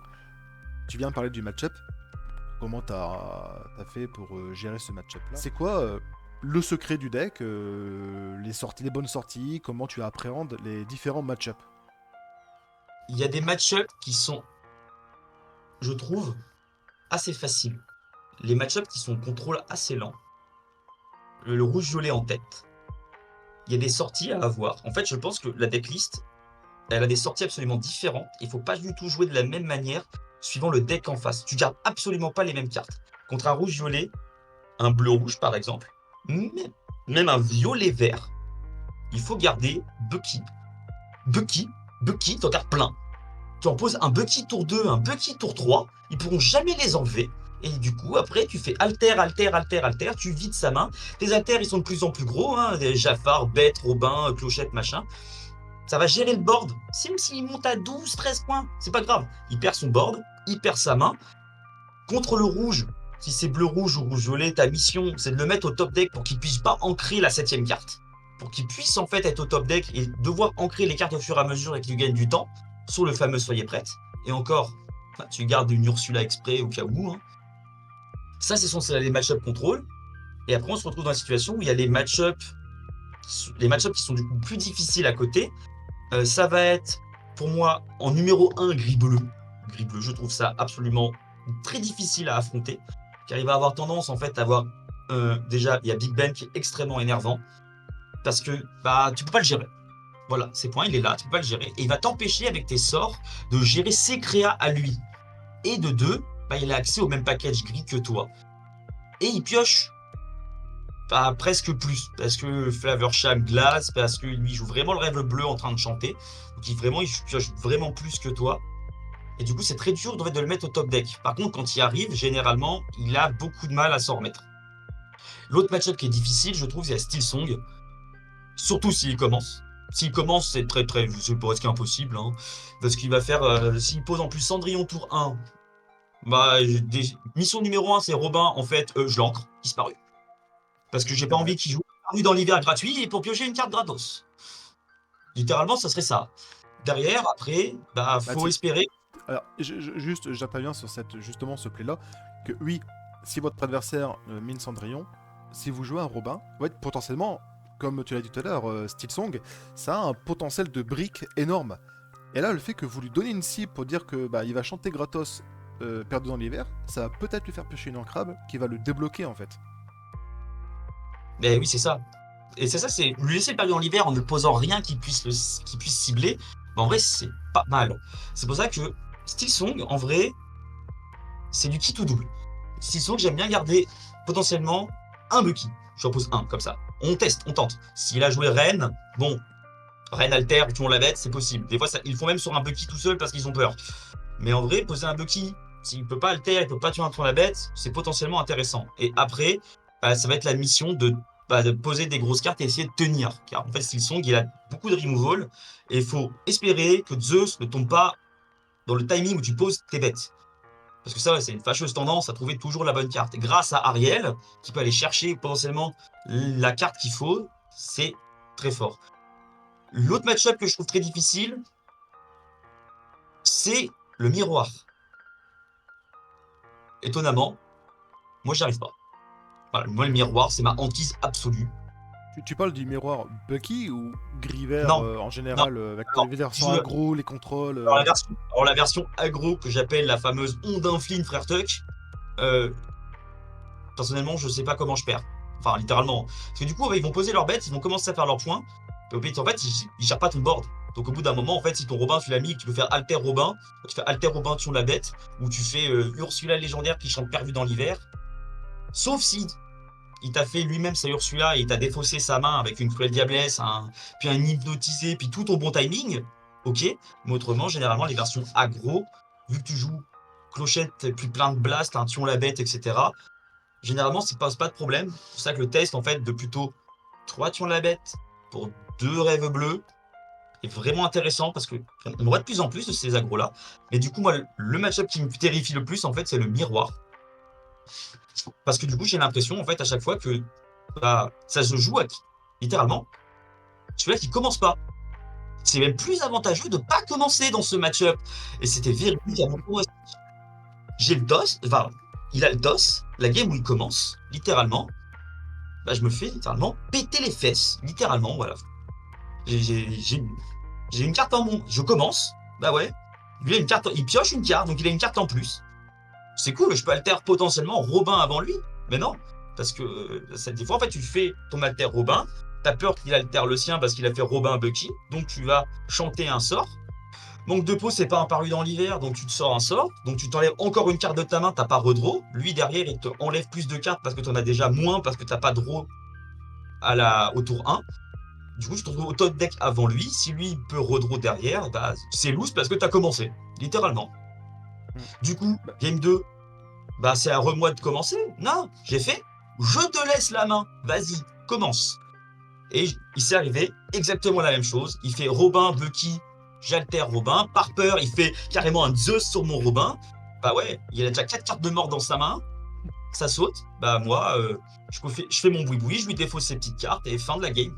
Tu viens de parler du match-up. Comment t'as fait pour gérer ce match-up là? C'est quoi le secret du deck, les bonnes sorties, comment tu appréhendes les différents match-up? Il y a des match-ups qui sont, je trouve, assez faciles. Les match-ups qui sont contrôle assez lent. Le rouge-violet en tête. Il y a des sorties à avoir. En fait, je pense que la decklist, elle a des sorties absolument différentes. Il ne faut pas du tout jouer de la même manière suivant le deck en face. Tu gardes absolument pas les mêmes cartes. Contre un rouge-violet, un bleu-rouge par exemple, même un violet-vert, il faut garder Bucky. Bucky, t'en gardes plein. Tu en poses un Bucky tour 2, un Bucky tour 3, ils pourront jamais les enlever. Et du coup, après, tu fais alter, tu vides sa main. Tes alters, ils sont de plus en plus gros, hein, des Jafar, Bête, Robin, Clochette, machin. Ça va gérer le board. Même s'il monte à 12, 13 points, c'est pas grave. Il perd son board, il perd sa main. Contre le rouge, si c'est bleu-rouge ou rouge-violet, ta mission, c'est de le mettre au top deck pour qu'il puisse pas ancrer la 7ème carte. pour qu'il puisse en fait être au top deck et devoir ancrer les cartes au fur et à mesure et que tu gagnes du temps sur le fameux Soyez prête. Et encore, tu gardes une Ursula exprès au cas où. Hein. Ça, ce sont les match-up contrôle. Et après, on se retrouve dans la situation où il y a les match-up qui sont du coup plus difficiles à côté. Ça va être, pour moi, en numéro 1, Gris Bleu. Gris Bleu, je trouve ça absolument très difficile à affronter, car il va avoir tendance, en fait, à avoir... déjà, il y a Big Ben qui est extrêmement énervant, parce que tu peux pas le gérer. Voilà, ses points, il est là, tu peux pas le gérer. Et il va t'empêcher, avec tes sorts, de gérer ses créas à lui. Et de deux, il a accès au même package gris que toi. Et il pioche presque plus, parce que Flavorsham glace, parce que lui joue vraiment le rêve bleu en train de chanter, donc il pioche vraiment plus que toi, et du coup c'est très dur de le mettre au top deck. Par contre, quand il arrive, généralement, il a beaucoup de mal à s'en remettre. L'autre match-up qui est difficile, je trouve, c'est Steelsong, surtout s'il commence. S'il commence, c'est c'est presque impossible, hein, parce qu'il va faire, s'il pose en plus Cendrillon tour 1, mission numéro 1, c'est Robin, en fait, je l'ancre, disparu. Parce que j'ai pas envie qu'il joue dans l'hiver gratuit et pour piocher une carte gratos. Littéralement, ça serait ça. Derrière, après, faut espérer. Alors, juste, j'interviens sur justement ce play-là, que oui, si votre adversaire mine Cendrillon, si vous jouez un Robin, ouais, potentiellement, comme tu l'as dit tout à l'heure, Steelsong, ça a un potentiel de brique énorme. Et là, le fait que vous lui donnez une cible pour dire que il va chanter gratos perdu dans l'hiver, ça va peut-être lui faire piocher une ancrable qui va le débloquer en fait. Mais oui, c'est ça. Et c'est ça, c'est lui laisser le perdu dans l'hiver en ne posant rien qui puisse cibler. En vrai, c'est pas mal. C'est pour ça que Steelsong, en vrai, c'est du kit ou double. Steelsong, j'aime bien garder potentiellement un Bucky. J'en pose un, comme ça. On teste, on tente. S'il a joué Reine, bon, Reine Alter, tout on la bête, c'est possible. Des fois, ils font même sur un Bucky tout seul parce qu'ils ont peur. Mais en vrai, poser un Bucky, s'il peut pas Alter, il peut pas tuer un tour la bête, c'est potentiellement intéressant. Et après, ça va être la mission de poser des grosses cartes et essayer de tenir. Car en fait, Steelsong, il a beaucoup de removal. Et il faut espérer que Zeus ne tombe pas dans le timing où tu poses tes bêtes. Parce que ça, c'est une fâcheuse tendance à trouver toujours la bonne carte. Grâce à Ariel, qui peut aller chercher potentiellement la carte qu'il faut, c'est très fort. L'autre match-up que je trouve très difficile, c'est le miroir. Étonnamment, moi, j'y arrive pas. Voilà, moi, le miroir, c'est ma hantise absolue. Tu parles du miroir Bucky ou Gris-Vert en général, avec les versions aggro, les contrôles Alors, la version aggro que j'appelle la fameuse Ondin Flynn Frère Tuck, personnellement, je sais pas comment je perds. Enfin, littéralement. Parce que du coup, ils vont poser leurs bêtes, ils vont commencer à faire leurs points. Et au pire, en fait, ils gèrent pas ton board. Donc au bout d'un moment, en fait, si ton Robin, tu l'as mis, tu peux faire Alter Robin, tu fais Alter Robin sur la bête, ou tu fais Ursula légendaire qui chante perdu dans l'hiver. Sauf si il t'a fait lui-même sa Ursula et il t'a défaussé sa main avec une cruelle diablesse, puis un hypnotisé, puis tout au bon timing, ok. Mais autrement, généralement, les versions aggro, vu que tu joues clochette, puis plein de blast, un Tion la bête, etc., généralement, ça pose pas de problème. C'est pour ça que le test, en fait, de plutôt 3 Tion la bête pour 2 rêves bleus est vraiment intéressant parce qu'on voit de plus en plus de ces aggros-là. Mais du coup, moi, le match-up qui me terrifie le plus, en fait, c'est le miroir. Parce que du coup, j'ai l'impression, en fait, à chaque fois que ça se joue à qui, littéralement, celui-là qui commence pas. C'est même plus avantageux de pas commencer dans ce match-up. Et c'était véridique à mon tour. J'ai le DOS, enfin, il a le DOS, la game où il commence, littéralement, je me fais littéralement péter les fesses, littéralement, voilà. J'ai une carte en mon, je commence, ouais, lui a une carte, il pioche une carte, donc il a une carte en plus. C'est cool, je peux alter potentiellement Robin avant lui, mais non, parce que des fois en fait tu fais ton alter Robin, t'as peur qu'il altère le sien parce qu'il a fait Robin Bucky, donc tu vas chanter un sort. Manque de peau, c'est pas un paru dans l'hiver, donc tu te sors un sort, donc tu t'enlèves encore une carte de ta main, t'as pas redraw. Lui derrière il te enlève plus de cartes parce que t'en as déjà moins, parce que t'as pas draw au tour 1. Du coup, je te retrouve au top deck avant lui. Si lui il peut redraw derrière, c'est loose parce que t'as commencé, littéralement. Du coup, game 2, c'est à moi de commencer. Non, j'ai fait, je te laisse la main, vas-y, commence. Et il s'est arrivé exactement la même chose. Il fait Robin, Bucky, j'altère Robin. Par peur, il fait carrément un Zeus sur mon Robin. Ouais, il a déjà 4 cartes de mort dans sa main. Ça saute. Moi, je fais mon boui-boui, je lui défausse ses petites cartes et fin de la game.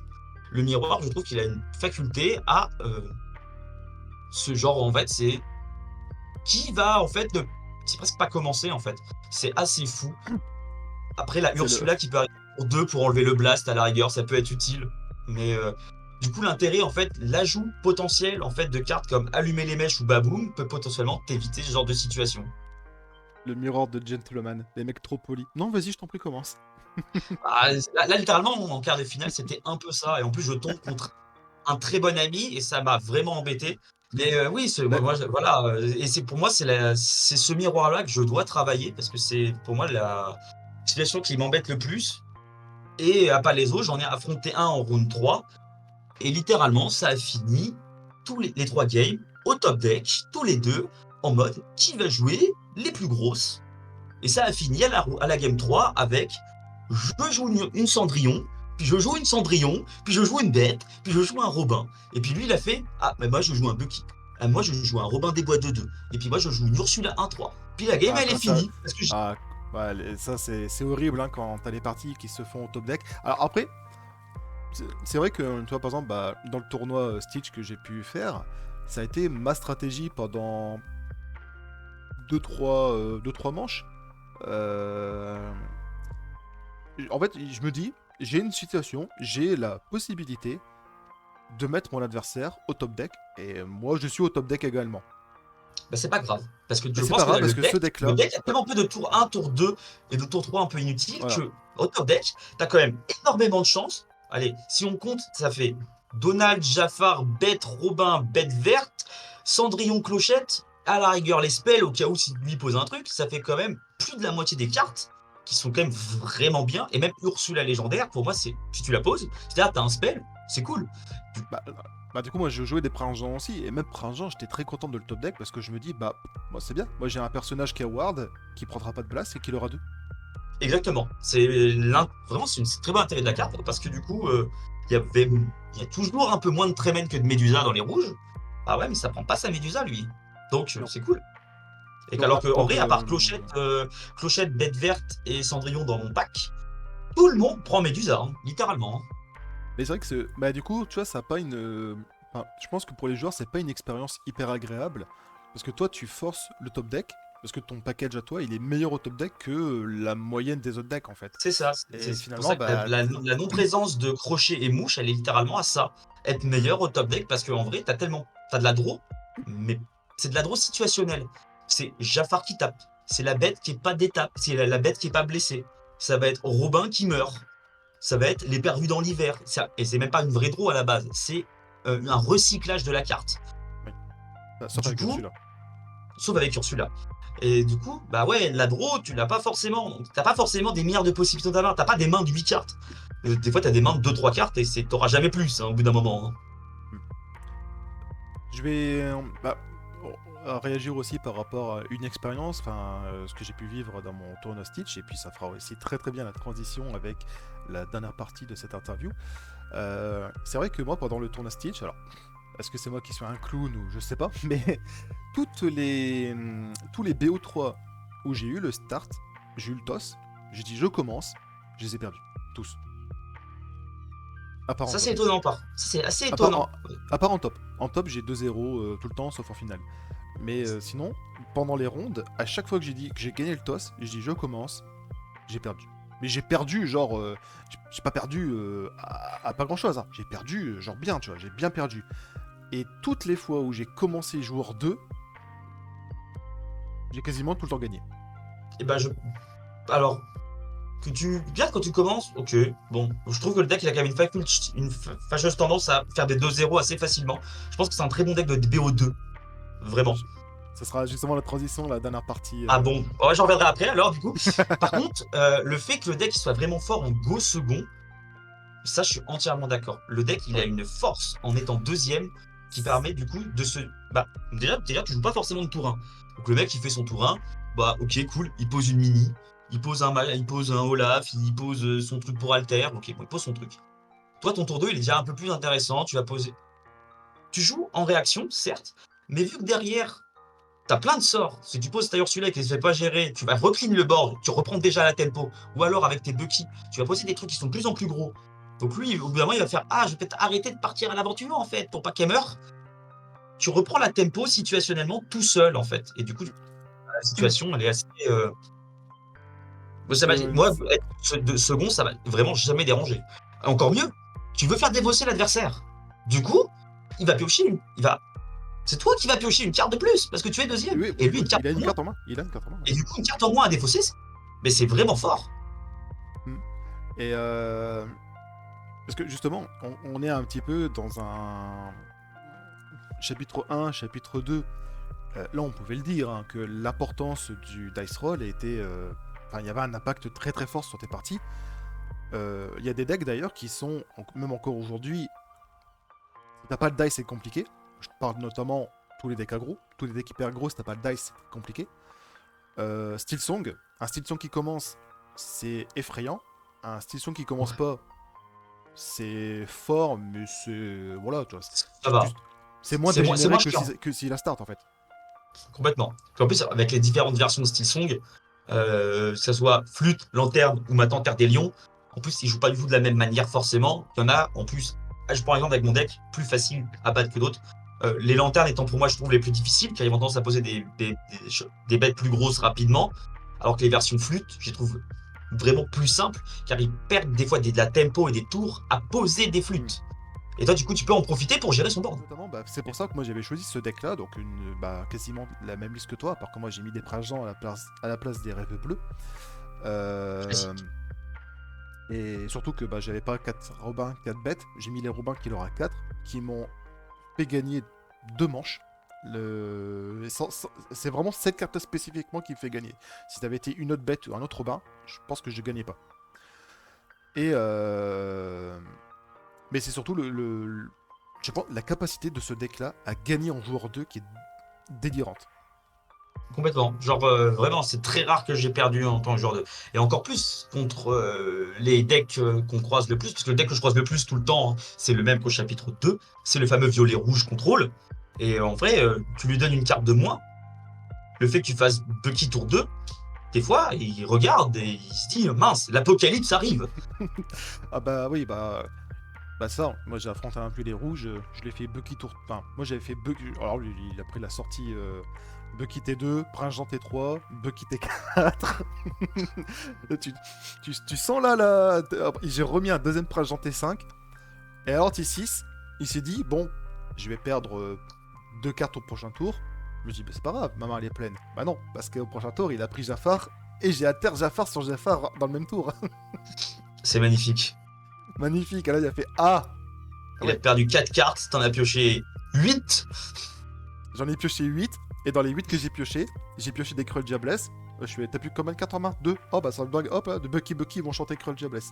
le miroir, je trouve qu'il a une faculté à ce genre, en fait, c'est qui va, en fait, ne c'est presque pas commencer, en fait. C'est assez fou. Après, la C'est le. Ursula qui peut arriver pour 2 pour enlever le blast, à la rigueur, ça peut être utile. Mais du coup, l'intérêt, en fait, l'ajout potentiel en fait, de cartes comme Allumer les mèches ou Baboom peut potentiellement t'éviter ce genre de situation. Le miroir de gentleman. Les mecs trop polis. Non, vas-y, je t'en prie, commence. Ah, là, littéralement, en quart de finale, c'était un peu ça. Et en plus, je tombe contre un très bon ami et ça m'a vraiment embêté. Mais oui, Bah, voilà. Et c'est pour moi, c'est ce miroir-là que je dois travailler parce que c'est pour moi la situation qui m'embête le plus. Et à pas les autres, j'en ai affronté un en round 3. Et littéralement, ça a fini tous les 3 games au top deck, tous les deux, en mode qui va jouer les plus grosses. Et ça a fini à la game 3 avec je joue une Cendrillon, puis je joue une Cendrillon, puis je joue une bête, puis je joue un Robin. Et puis lui, il a fait ah, mais moi je joue un Bucky. Ah, moi je joue un Robin des Bois 2-2. Et puis moi je joue une Ursula 1-3. Puis la game ah, elle est quand ça. finie. Parce que Ah, ouais, ça, c'est horrible hein, quand t'as les parties qui se font au top deck. Alors après, c'est vrai que, tu vois, par exemple, bah, dans le tournoi Stitch que j'ai pu faire, ça a été ma stratégie pendant deux trois manches. Euh, En fait, je me dis, j'ai une situation, j'ai la possibilité de mettre mon adversaire au top deck, et moi je suis au top deck également. bah, c'est pas grave. Parce que Mais je c'est pense pas que grave parce que ce le deck-là, deck a bah, tellement peu de tour 1, tour 2 et de tour 3 un peu inutile voilà. que au top deck, t'as quand même énormément de chance. Allez, si on compte, ça fait Donald, Jafar, Bête, Robin, Bête verte, Cendrillon, Clochette, à la rigueur les spells au cas où si lui pose un truc, ça fait quand même plus de la moitié des cartes qui sont quand même vraiment bien. Et même Ursula légendaire, pour moi, c'est si tu la poses, c'est-à-dire t'as un spell, c'est cool. Bah, bah, du coup, moi je jouais des Prince Jean aussi, et même Prince Jean, j'étais très content de le top deck parce que je me dis, bah, moi c'est bien. Moi j'ai un personnage qui est Ward, qui prendra pas de place et qui l'aura deux. Exactement. Vraiment, c'est une très bon intérêt de la carte parce que du coup, il y a toujours un peu moins de Tremen que de Médusa dans les rouges. Ah ouais, mais ça prend pas sa Médusa lui. Donc Non. c'est cool. Et Donc, alors que en donc vrai, à part Clochette, Bête Verte et Cendrillon dans mon pack, tout le monde prend Médusa, hein, littéralement, hein. mais c'est vrai que bah, du coup, tu vois, ça a pas une. Enfin, je pense que pour les joueurs, c'est pas une expérience hyper agréable. Parce que toi, tu forces le top deck. Parce que ton package à toi, il est meilleur au top deck que la moyenne des autres decks, en fait. C'est ça. Et C'est pour finalement, ça que bah. la non-présence de Crochet et Mouche, elle est littéralement à ça. Être meilleur au top deck parce qu'en vrai, t'as de la draw, mais c'est de la draw situationnelle. C'est Jafar qui tape. C'est la bête qui est pas d'étape. C'est la bête qui est pas blessée. Ça va être Robin qui meurt. Ça va être les perdus dans l'hiver. Et c'est même pas une vraie draw à la base. C'est un recyclage de la carte. Oui. Bah, sauf Du avec coup, Ursula. sauf avec Ursula. Et du coup, bah ouais, la draw, tu l'as pas forcément. Donc, t'as pas forcément des milliards de possibilités dans ta main. T'as pas des mains de 8 cartes. Des fois, t'as des mains de 2-3 cartes et t'auras jamais plus hein, au bout d'un moment, hein. Hmm. Je vais bah, réagir aussi par rapport à une expérience, enfin, ce que j'ai pu vivre dans mon tournoi Stitch. Et puis, ça fera aussi très très bien la transition avec la dernière partie de cette interview. C'est vrai que moi, pendant le tournoi Stitch, alors, est-ce que c'est moi qui suis un clown ou je sais pas, mais tous les BO3 où j'ai eu le start, j'ai eu le toss, j'ai dit je commence, je les ai perdus. Tous. À part en Ça, top. c'est étonnant, pas. Ça, c'est assez À part étonnant. à part en top. En top, j'ai 2-0 tout le temps, sauf en finale. Mais sinon, pendant les rondes, à chaque fois que j'ai dit que j'ai gagné le toss, je dis je commence, j'ai perdu. Mais j'ai perdu, genre, j'ai pas perdu à pas grand chose, hein. J'ai perdu, genre bien, tu vois, j'ai bien perdu. Et toutes les fois où j'ai commencé joueur 2, j'ai quasiment tout le temps gagné. Et bah, alors, bien quand tu commences, ok. Bon, je trouve que le deck, il a quand même une fâcheuse tendance à faire des 2-0 assez facilement. Je pense que c'est un très bon deck de BO2. Vraiment. Ça sera justement la transition, la dernière partie. Ah bon, ouais, j'en reviendrai après alors du coup. Par contre, le fait que le deck soit vraiment fort en go second, ça je suis entièrement d'accord. Le deck il a Ouais. une force en étant deuxième qui permet du coup de se. Bah déjà tu joues pas forcément de tour 1. Donc le mec il fait son tour 1, bah ok cool, il pose une mini, il pose un Olaf, il pose son truc pour Alter, ok bon il pose son truc. Toi ton tour 2 il est déjà un peu plus intéressant, tu vas poser. Tu joues en réaction, certes, mais vu que derrière t'as plein de sorts. Si tu poses ta Ursula et que tu ne fais pas gérer, tu vas reclean le board, tu reprends déjà la tempo. Ou alors avec tes Bucky, tu vas poser des trucs qui sont de plus en plus gros. Donc lui, au bout d'un moment, il va faire: «Ah, je vais peut-être arrêter de partir à l'aventure, en fait, pour pas qu'elle meure». Tu reprends la tempo situationnellement tout seul, en fait et du coup, la situation, elle est assez, moi, ça m'a Euh, moi, être de second, ça m'a vraiment jamais dérangé. Encore mieux, tu veux faire défausser l'adversaire. Du coup, il va c'est toi qui vas piocher une carte de plus parce que tu es deuxième oui, et lui oui, une carte il a de une moins carte en main. Il a une carte en main. et du coup, une carte en moins à défausser, mais c'est vraiment fort. Mm. Et parce que justement, on est un petit peu dans un chapitre 1, chapitre 2. Là, on pouvait le dire, hein, que l'importance du dice roll était. Enfin, il y avait un impact très très fort sur tes parties. Il y a des decks d'ailleurs qui sont, même encore aujourd'hui, si t'as pas le dice, c'est compliqué. Je parle notamment tous les decks aggro. Tous les decks hyper gros, si t'as pas le dice, c'est compliqué. Steel Song, un Steel Song qui commence, c'est effrayant. Un Steel Song qui commence Ouais, pas, c'est fort, mais c'est. Voilà, tu vois. ça va. C'est moins C'est dégénéré moins chiant, que si la start en fait. complètement. Puis en plus, avec les différentes versions de Steel Song, que ça soit flûte, lanterne ou maintenant Terre des Lions, en plus, ils jouent pas du tout de la même manière forcément. Il y en a, en plus, je prends l'exemple avec mon deck, plus facile à battre que d'autres. Les lanternes étant pour moi, je trouve, les plus difficiles, car ils ont tendance à poser des bêtes plus grosses rapidement, alors que les versions flûte, je les trouve vraiment plus simples, car ils perdent des fois de la tempo et des tours à poser des Hmm. flûtes. Et toi, du coup, tu peux en profiter pour gérer son board. Notamment, bah, c'est pour ça que moi j'avais choisi ce deck là, donc quasiment la même liste que toi, par contre moi j'ai mis des Printemps à la place des rêves bleus. Euh, Classique. et surtout que bah, j'avais pas 4 Robins, 4 bêtes, j'ai mis les Robins qui leur a 4, qui m'ont fait gagner 2 manches. C'est vraiment cette carte spécifiquement qui me fait gagner. Si ça avait été une autre bête ou un autre Robin, je pense que je gagnais pas. Et mais c'est surtout je pense, la capacité de ce deck-là à gagner en joueur 2 qui est délirante. Complètement. Genre, vraiment, c'est très rare que j'ai perdu en tant que joueur de. Et encore plus contre les decks qu'on croise le plus, parce que le deck que je croise le plus tout le temps, hein, c'est le même qu'au chapitre 2, c'est le fameux violet-rouge contrôle. Et en vrai, tu lui donnes une carte de moins, le fait que tu fasses Bucky tour 2, des fois, il regarde et il se dit, mince, l'apocalypse arrive. Ah bah oui, bah ça, moi j'ai affronté un peu les rouges, je l'ai fait Bucky tour. Enfin, moi j'avais fait Bucky. Alors lui, il a pris la sortie Bucky T2, Prince Jean T3, Bucky T4. Tu sens là. J'ai remis un deuxième Prince Jean T5. Et alors T6, il s'est dit, bon, je vais perdre 2 cartes au prochain tour. Je me dis, bah, c'est pas grave, ma main elle est pleine. Bah non, parce qu'au prochain tour, il a pris Jafar. Et j'ai à terre Jafar sur Jafar dans le même tour. C'est magnifique. Magnifique, et là il a fait Ah, ah Il a ouais, perdu 4 cartes, t'en as pioché 8. j'en ai pioché 8, et dans les 8 que j'ai pioché des Krull Diablesse. T'as plus combien de cartes en main? 2. Oh bah ça me bug, hop, de Bucky Bucky, ils vont chanter Krull Diablesse.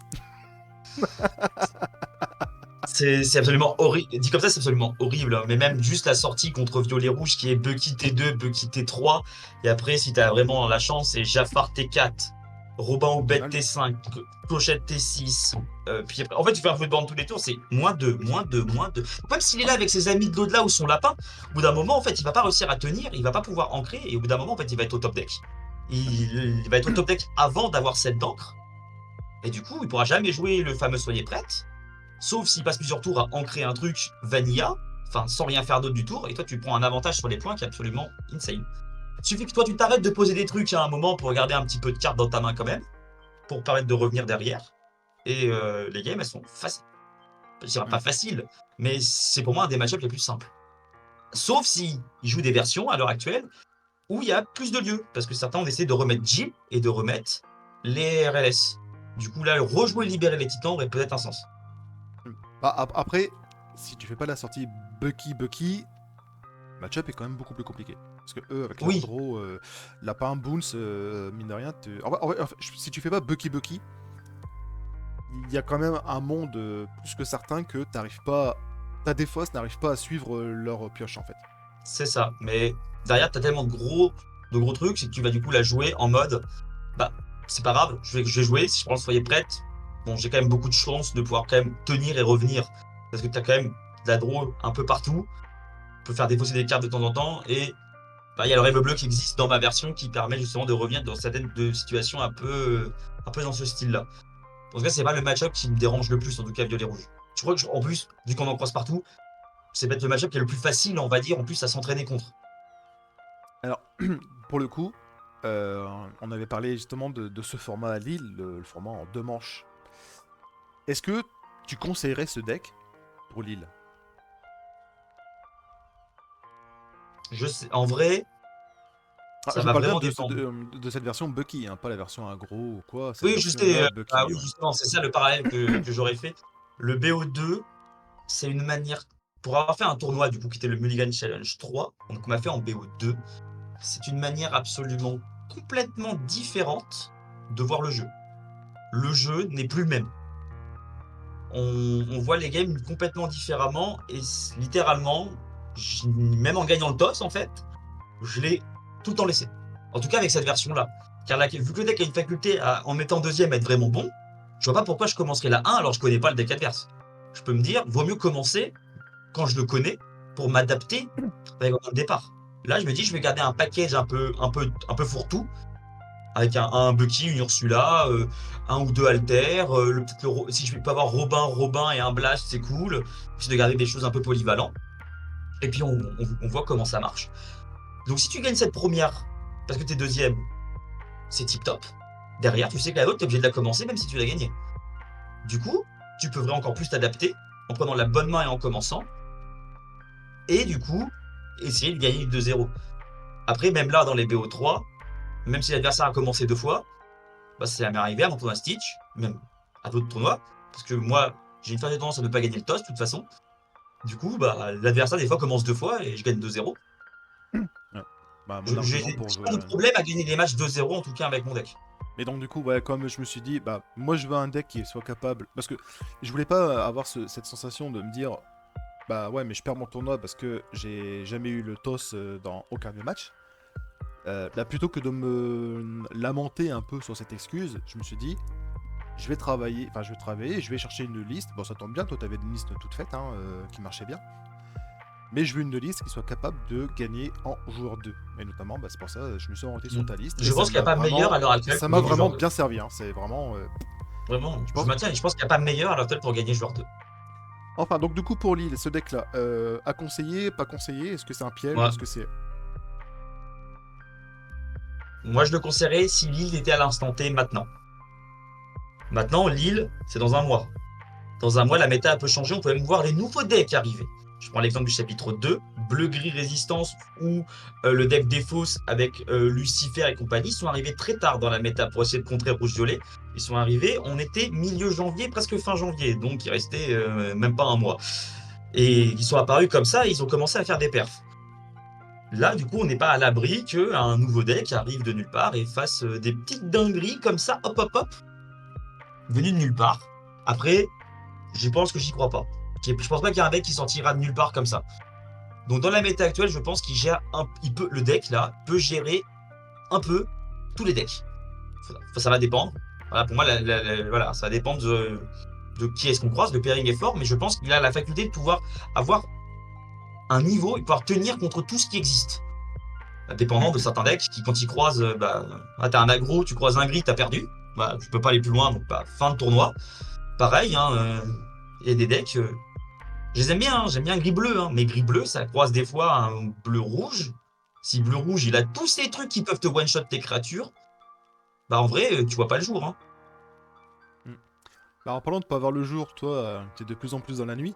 C'est absolument horrible. Dit comme ça, c'est absolument horrible, hein. Mais même juste la sortie contre Violet Rouge qui est Bucky T2, Bucky T3. Et après, si t'as vraiment la chance, c'est Jafar T4, Robin ou Bête Final. T5, Clochette T6. Puis après, en fait, tu fais un peu de bande tous les tours, c'est -2, -2, -2. Même s'il est là avec ses amis de l'au-delà ou son lapin, au bout d'un moment, en fait, il va pas réussir à tenir, il va pas pouvoir ancrer. Et au bout d'un moment, en fait, il va être au top deck. Il va être au top deck avant d'avoir cette d'encre. Et du coup, il pourra jamais jouer le fameux Soyez prête. Sauf s'il passe plusieurs tours à ancrer un truc vanilla, enfin sans rien faire d'autre du tour, et toi tu prends un avantage sur les points qui est absolument insane. Il suffit que toi tu t'arrêtes de poser des trucs à un moment pour garder un petit peu de cartes dans ta main quand même, pour permettre de revenir derrière. Et les games elles sont faciles. Je dirais Hmm. pas faciles, mais c'est pour moi un des match-ups les plus simples. Sauf si ils jouent des versions à l'heure actuelle où il y a plus de lieux, parce que certains ont décidé de remettre Jeep et de remettre les RLS. Du coup là, rejouer Libérer les Titans aurait peut-être un sens. Bah, après, si tu fais pas la sortie Bucky Bucky, match-up est quand même beaucoup plus compliqué. Parce que eux, avec leur Oui, draw, lapin, boons, mine de rien, si tu fais pas Bucky Bucky, il y a quand même un monde plus que certain que t'arrives pas. Ta défausse n'arrive pas à suivre leur pioche en fait. c'est ça. Mais derrière, t'as tellement de gros trucs, c'est que tu vas du coup la jouer en mode, bah, c'est pas grave, je vais jouer, si je prends le soyez prête, bon, j'ai quand même beaucoup de chances de pouvoir quand même tenir et revenir. Parce que t'as quand même de la draw un peu partout, tu peux faire défausser des cartes de temps en temps, et bah, il y a le rêve bleu qui existe dans ma version qui permet justement de revenir dans certaines situations un peu dans ce style-là. En tout cas, c'est pas le match-up qui me dérange le plus, en tout cas, violet-rouge. Je crois que, en plus, vu qu'on en croise partout, c'est peut-être le match-up qui est le plus facile, on va dire, en plus, à s'entraîner contre. Alors, pour le coup, on avait parlé justement de ce format à Lille, le format en 2 manches. Est-ce que tu conseillerais ce deck pour Lille? En vrai, Ah, ça je va parle bien vraiment de, dépendre. de cette version Bucky, hein, pas la version agro ou quoi. Cette Oui, je sais, version-là, bah Bucky. oui, Ouais. justement, c'est ça le parallèle que j'aurais fait. Le BO2, c'est une manière, pour avoir fait un tournoi, du coup, qui était le Mulligan Challenge 3, donc on m'a fait en BO2, c'est une manière absolument complètement différente de voir le jeu. Le jeu n'est plus le même. On voit les games complètement différemment et littéralement, même en gagnant le toss, en fait, je l'ai tout le temps laissé. En tout cas, avec cette version-là. Car vu que le deck a une faculté en mettant deuxième à être vraiment bon, je vois pas pourquoi je commencerais la 1 alors que je connais pas le deck adverse. Je peux me dire, vaut mieux commencer quand je le connais pour m'adapter avec un départ. Là, je me dis, je vais garder un package un peu fourre-tout avec un Bucky, une Ursula, un ou deux Alter, si je peux avoir Robin et un Blast, c'est cool. Puis de garder des choses un peu polyvalentes. Et puis on voit comment ça marche. Donc si tu gagnes cette première, parce que t'es deuxième, c'est tip top. Derrière, tu sais que la autre, t'es obligé de la commencer même si tu l'as gagnée. Du coup, tu peux vraiment encore plus t'adapter en prenant la bonne main et en commençant. Et du coup, essayer de gagner 2-0. Après, même là, dans les BO3, même si l'adversaire a commencé 2 fois, bah, ça m'est arrivé à mon tournoi Stitch, même à d'autres tournois, parce que moi, j'ai une forte tendance à ne pas gagner le toss de toute façon. Du coup, bah, l'adversaire, des fois, commence 2 fois et je gagne 2-0. Ouais. Bah, mon argument J'ai pour. pas de problème à gagner des matchs 2-0, en tout cas avec mon deck. Mais donc du coup, ouais, comme je me suis dit, bah moi je veux un deck qui soit capable, parce que je voulais pas avoir cette sensation de me dire, bah ouais, mais je perds mon tournoi parce que j'ai jamais eu le toss dans aucun des matchs. Là, plutôt que de me lamenter un peu sur cette excuse, je me suis dit, je vais chercher une liste. Bon, ça tombe bien, toi t'avais une liste toute faite, hein, qui marchait bien. Mais je veux une liste qui soit capable de gagner en joueur 2. Et notamment, bah, c'est pour ça je me suis orienté sur ta liste. Et Je pense qu'il n'y a pas meilleur à l'heure actuelle ça pour m'a gagner vraiment joueur 2. bien servi. Hein. C'est vraiment. Vraiment, Je je pense. maintiens, et je pense qu'il n'y a pas meilleur à l'heure actuelle pour gagner joueur 2. Enfin, donc du coup pour Lille, ce deck-là, à conseiller, pas conseiller, est-ce que c'est un piège, Moi, est-ce que c'est... moi, je le conseillerais si Lille était à l'instant T maintenant. Maintenant, Lille, c'est dans un mois. Dans un mois, la méta peut changer, on peut même voir les nouveaux decks arriver. Je prends l'exemple du chapitre 2, bleu-gris résistance, où le deck Défausse avec Lucifer et compagnie sont arrivés très tard dans la méta pour essayer de contrer rouge-violet. Ils sont arrivés, on était milieu janvier, presque fin janvier, donc il restait même pas un mois. Et ils sont apparus comme ça et ils ont commencé à faire des perfs. Là, du coup, on n'est pas à l'abri qu'un nouveau deck arrive de nulle part et fasse des petites dingueries comme ça, hop hop hop, venu de nulle part. Après, j'y pense que j'y crois pas. Je pense pas qu'il y a un deck qui sortira de nulle part comme ça. Donc dans la méta actuelle, je pense qu'il gère le deck là peut gérer un peu tous les decks. Ça va dépendre. Voilà, pour moi, voilà, ça va dépendre de qui est-ce qu'on croise. Le pairing est fort, mais je pense qu'il a la faculté de pouvoir avoir un niveau et pouvoir tenir contre tout ce qui existe. Dépendant de certains decks qui, quand ils croisent, t'as un aggro, tu croises un gris, t'as perdu. Bah, tu peux pas aller plus loin, donc bah, fin de tournoi. Pareil, hein, il y a des decks. Je les aime bien, hein, j'aime bien gris-bleu, hein, mais gris-bleu, ça croise des fois un bleu-rouge. Si bleu-rouge, il a tous ces trucs qui peuvent te one-shot tes créatures, bah en vrai, tu vois pas le jour. Hein. Hmm. Bah, en parlant de pas avoir le jour, toi, t'es de plus en plus dans la nuit.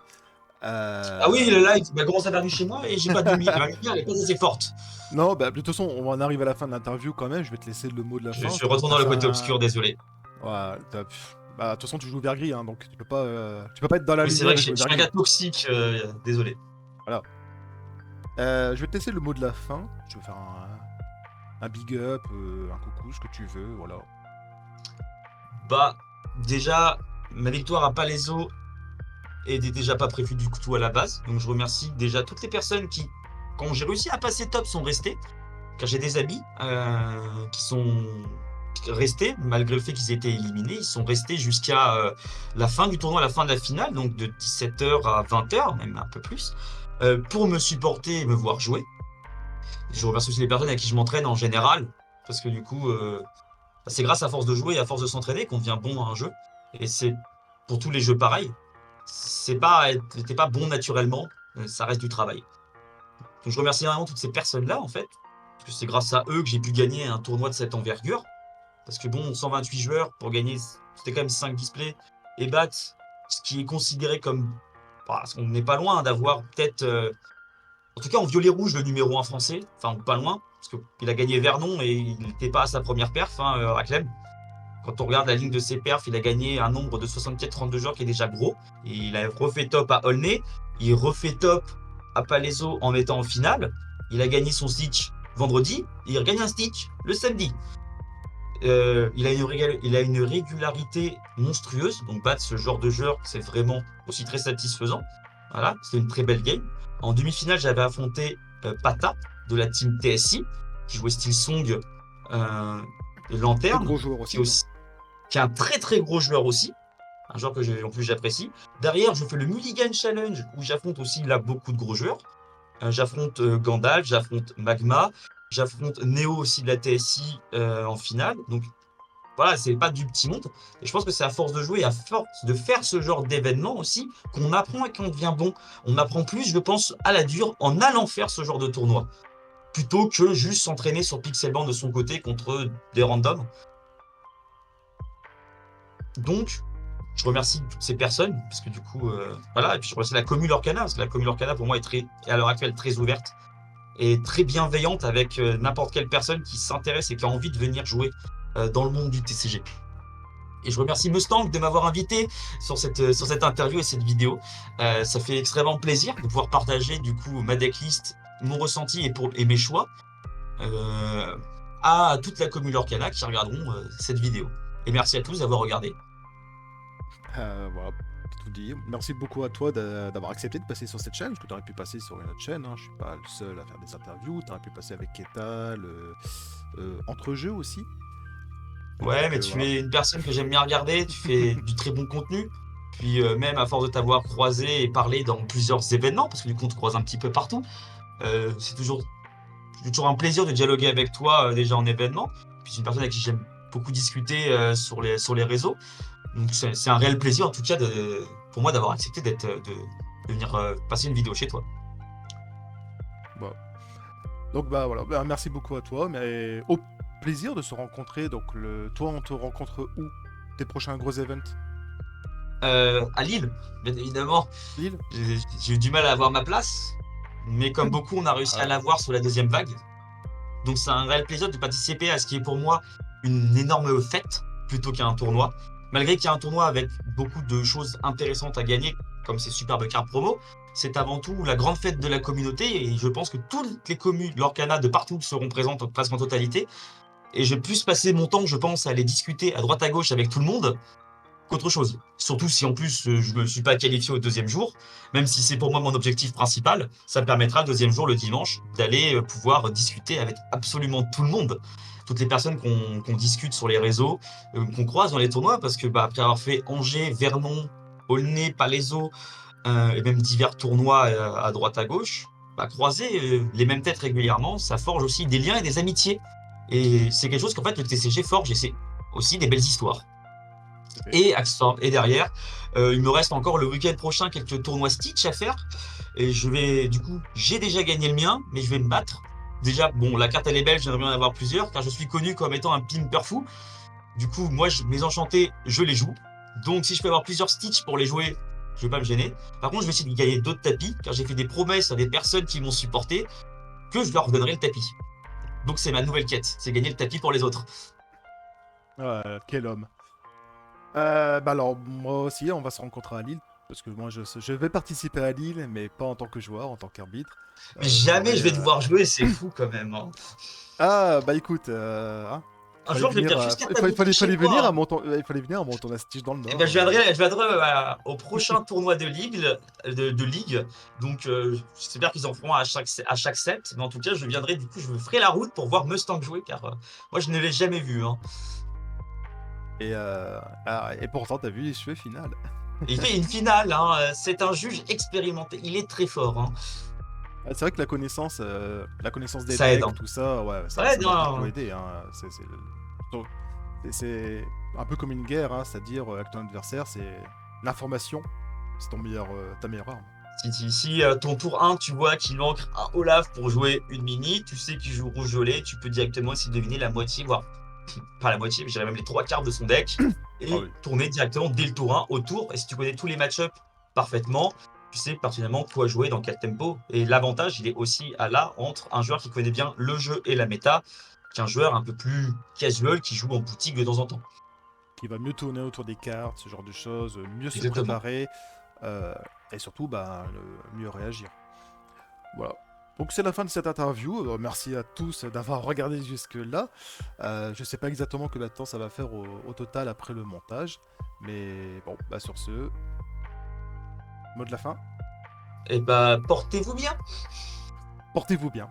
Ah oui, Euh... le light commence à faire du chez moi et j'ai pas de lumière. La lumière, elle est pas assez forte. Non, bah de toute façon, on en arrive à la fin de l'interview quand même, je vais te laisser le mot de la fin. Je retourne T'as dans le fait côté un... obscur, désolé. Ouais, bah de toute façon, tu joues vert gris, hein, donc tu peux pas être dans la Oui, c'est vrai lumière que et je jouer suis vert un gris. gars toxique, désolé. Voilà. Je vais te laisser le mot de la fin. Je vais faire un big up, un coucou, ce que tu veux, voilà. Bah, déjà, ma victoire à Palaiso était déjà pas prévue du tout à la base. Donc je remercie déjà toutes les personnes qui, quand j'ai réussi à passer top, sont restées. Car j'ai des amis qui sont restés, malgré le fait qu'ils aient été éliminés, ils sont restés jusqu'à la fin du tournoi, à la fin de la finale, donc de 17h à 20h, même un peu plus, pour me supporter et me voir jouer. Je remercie aussi les personnes à qui je m'entraîne en général, parce que du coup, c'est grâce à force de jouer et à force de s'entraîner qu'on devient bon à un jeu. Et c'est pour tous les jeux pareil. T'es pas bon naturellement, ça reste du travail. Donc je remercie vraiment toutes ces personnes-là, en fait, parce que c'est grâce à eux que j'ai pu gagner un tournoi de cette envergure. Parce que bon, 128 joueurs pour gagner, c'était quand même 5 displays et battre ce qui est considéré comme. Bah, on n'est pas loin d'avoir peut-être. En tout cas, en violet rouge, le numéro 1 français. Enfin, pas loin, parce qu'il a gagné Vernon et il n'était pas à sa première perf, hein, Raclem. Quand on regarde la ligne de ses perfs, il a gagné un nombre de 64-32 joueurs qui est déjà gros. Et il a refait top à Aulnay. Il refait top à Palaiso en étant en finale. Il a gagné son Stitch vendredi. Et il regagne un Stitch le samedi. Il a une régularité monstrueuse. Donc battre ce genre de joueur, c'est vraiment aussi très satisfaisant. Voilà, c'était une très belle game. En demi-finale, j'avais affronté Pata de la team TSI, qui jouait style Song Très Lanterne, gros joueur qui aussi. est aussi qui est un très très gros joueur aussi, un joueur que en plus j'apprécie. Derrière, je fais le Mulligan Challenge où j'affronte aussi là beaucoup de gros joueurs. J'affronte Gandalf, j'affronte Magma, j'affronte Neo aussi de la TSI en finale. Donc voilà, c'est pas du petit monde. Et je pense que c'est à force de jouer, à force de faire ce genre d'événement aussi, qu'on apprend et qu'on devient bon. On apprend plus, je pense, à la dure en allant faire ce genre de tournoi. Plutôt que juste s'entraîner sur Pixelband de son côté contre des randoms. Donc, je remercie toutes ces personnes, parce que du coup, voilà, et puis je remercie la commune Lorcana, parce que la commune Lorcana, pour moi, est à l'heure actuelle très ouverte et très bienveillante avec n'importe quelle personne qui s'intéresse et qui a envie de venir jouer dans le monde du TCG. Et je remercie Mustang de m'avoir invité sur cette interview et cette vidéo. Ça fait extrêmement plaisir de pouvoir partager du coup ma decklist, mon ressenti et mes choix euh, à toute la commune Lorcana qui regarderont cette vidéo. Et merci à tous d'avoir regardé. Voilà, tout dit. Merci beaucoup à toi d'avoir accepté de passer sur cette chaîne, parce que tu aurais pu passer sur une autre chaîne, hein. Je suis pas le seul à faire des interviews, tu aurais pu passer avec Ketal, entre jeux aussi. Ouais, Donc mais tu voilà. es une personne que j'aime bien regarder, tu fais du très bon contenu. Puis même à force de t'avoir croisé et parlé dans plusieurs événements, parce que du coup on te croise un petit peu partout, c'est toujours un plaisir de dialoguer avec toi déjà en événement. Puis c'est une personne avec qui j'aime beaucoup discuter sur les réseaux. Donc c'est un réel plaisir en tout cas pour moi d'avoir accepté de venir passer une vidéo chez toi. Bah. Donc bah voilà, bah, merci beaucoup à toi, mais au plaisir de se rencontrer. Donc toi, on te rencontre où? Tes prochains gros events? À Lille, bien évidemment, Lille? j'ai eu du mal à avoir ma place, mais comme beaucoup, on a réussi à Ah, l'avoir sur la deuxième vague. Donc c'est un réel plaisir de participer à ce qui est pour moi une énorme fête plutôt qu'un tournoi. Malgré qu'il y a un tournoi avec beaucoup de choses intéressantes à gagner, comme ces superbes cartes promo, c'est avant tout la grande fête de la communauté et je pense que toutes les communes Lorcana de partout seront présentes presque en totalité. Et je vais plus passer mon temps, je pense, à aller discuter à droite à gauche avec tout le monde qu'autre chose. Surtout si en plus je me suis pas qualifié au deuxième jour, même si c'est pour moi mon objectif principal, ça me permettra le deuxième jour, le dimanche, d'aller pouvoir discuter avec absolument tout le monde. Toutes les personnes qu'on discute sur les réseaux, qu'on croise dans les tournois, parce que bah, après avoir fait Angers, Vernon, Aulnay, Palaiso, et même divers tournois à droite à gauche, bah, croiser les mêmes têtes régulièrement, ça forge aussi des liens et des amitiés. Et c'est quelque chose qu'en fait le TCG forge, et c'est aussi des belles histoires. tout à fait. Et derrière, il me reste encore le week-end prochain quelques tournois Stitch à faire. Et du coup, j'ai déjà gagné le mien, mais je vais me battre. Déjà, bon, la carte elle est belle, j'aimerais bien en avoir plusieurs, car je suis connu comme étant un pimper fou. Du coup, moi, mes enchantés, je les joue. Donc, si je peux avoir plusieurs Stitch pour les jouer, je vais pas me gêner. Par contre, je vais essayer de gagner d'autres tapis, car j'ai fait des promesses à des personnes qui m'ont supporté que je leur donnerai le tapis. Donc, c'est ma nouvelle quête, c'est gagner le tapis pour les autres. Quel homme. Bah alors, moi aussi, on va se rencontrer à Lille. Parce que moi, je vais participer à Lille, mais pas en tant que joueur, en tant qu'arbitre. Mais Je jamais ferai. je vais devoir jouer, c'est fou quand même, hein. Ah, bah écoute, hein, Un jour, je vais venir jusqu'à ta boutique chez toi, hein. il fallait venir à mon tournoi Stitch dans le Eh ben, Nord. je viendrai au prochain tournoi de ligue, de ligue. Donc, j'espère qu'ils en feront à chaque set. Mais en tout cas, je viendrai, du coup, je me ferai la route pour voir Mustang jouer, car moi, je ne l'ai jamais vu, hein. Et pourtant, t'as vu, je fais finale. Et il fait une finale, hein. C'est un juge expérimenté. Il est très fort, hein. Ah, c'est vrai que la connaissance des Ça aide, decks, hein. tout ça, ouais, Ouais, ça m'a beaucoup non. aidé, hein. Donc, c'est un peu comme une guerre, hein, c'est-à-dire avec ton adversaire, c'est l'information, c'est ta meilleure arme. Si ton tour 1, tu vois qu'il manque un Olaf pour jouer une mini, tu sais qu'il joue rouge-violet, tu peux directement essayer de deviner la moitié, voire pas la moitié, mais je dirais même les 3 quarts de son deck, Ah et oui. tourner directement dès le tour 1 au tour. Et si tu connais tous les match-ups parfaitement, tu sais pertinemment quoi jouer, dans quel tempo. Et l'avantage, il est aussi à là entre un joueur qui connaît bien le jeu et la méta, qu'un joueur un peu plus casual qui joue en boutique de temps en temps. Qui va mieux tourner autour des cartes, ce genre de choses, mieux se Exactement. préparer, euh, et surtout bah, mieux réagir. Voilà. Donc c'est la fin de cette interview. Merci à tous d'avoir regardé jusque-là. Je sais pas exactement combien de temps ça va faire au total après le montage. Mais bon, bah sur ce, mot de la fin. Et bah, portez-vous bien! Portez-vous bien.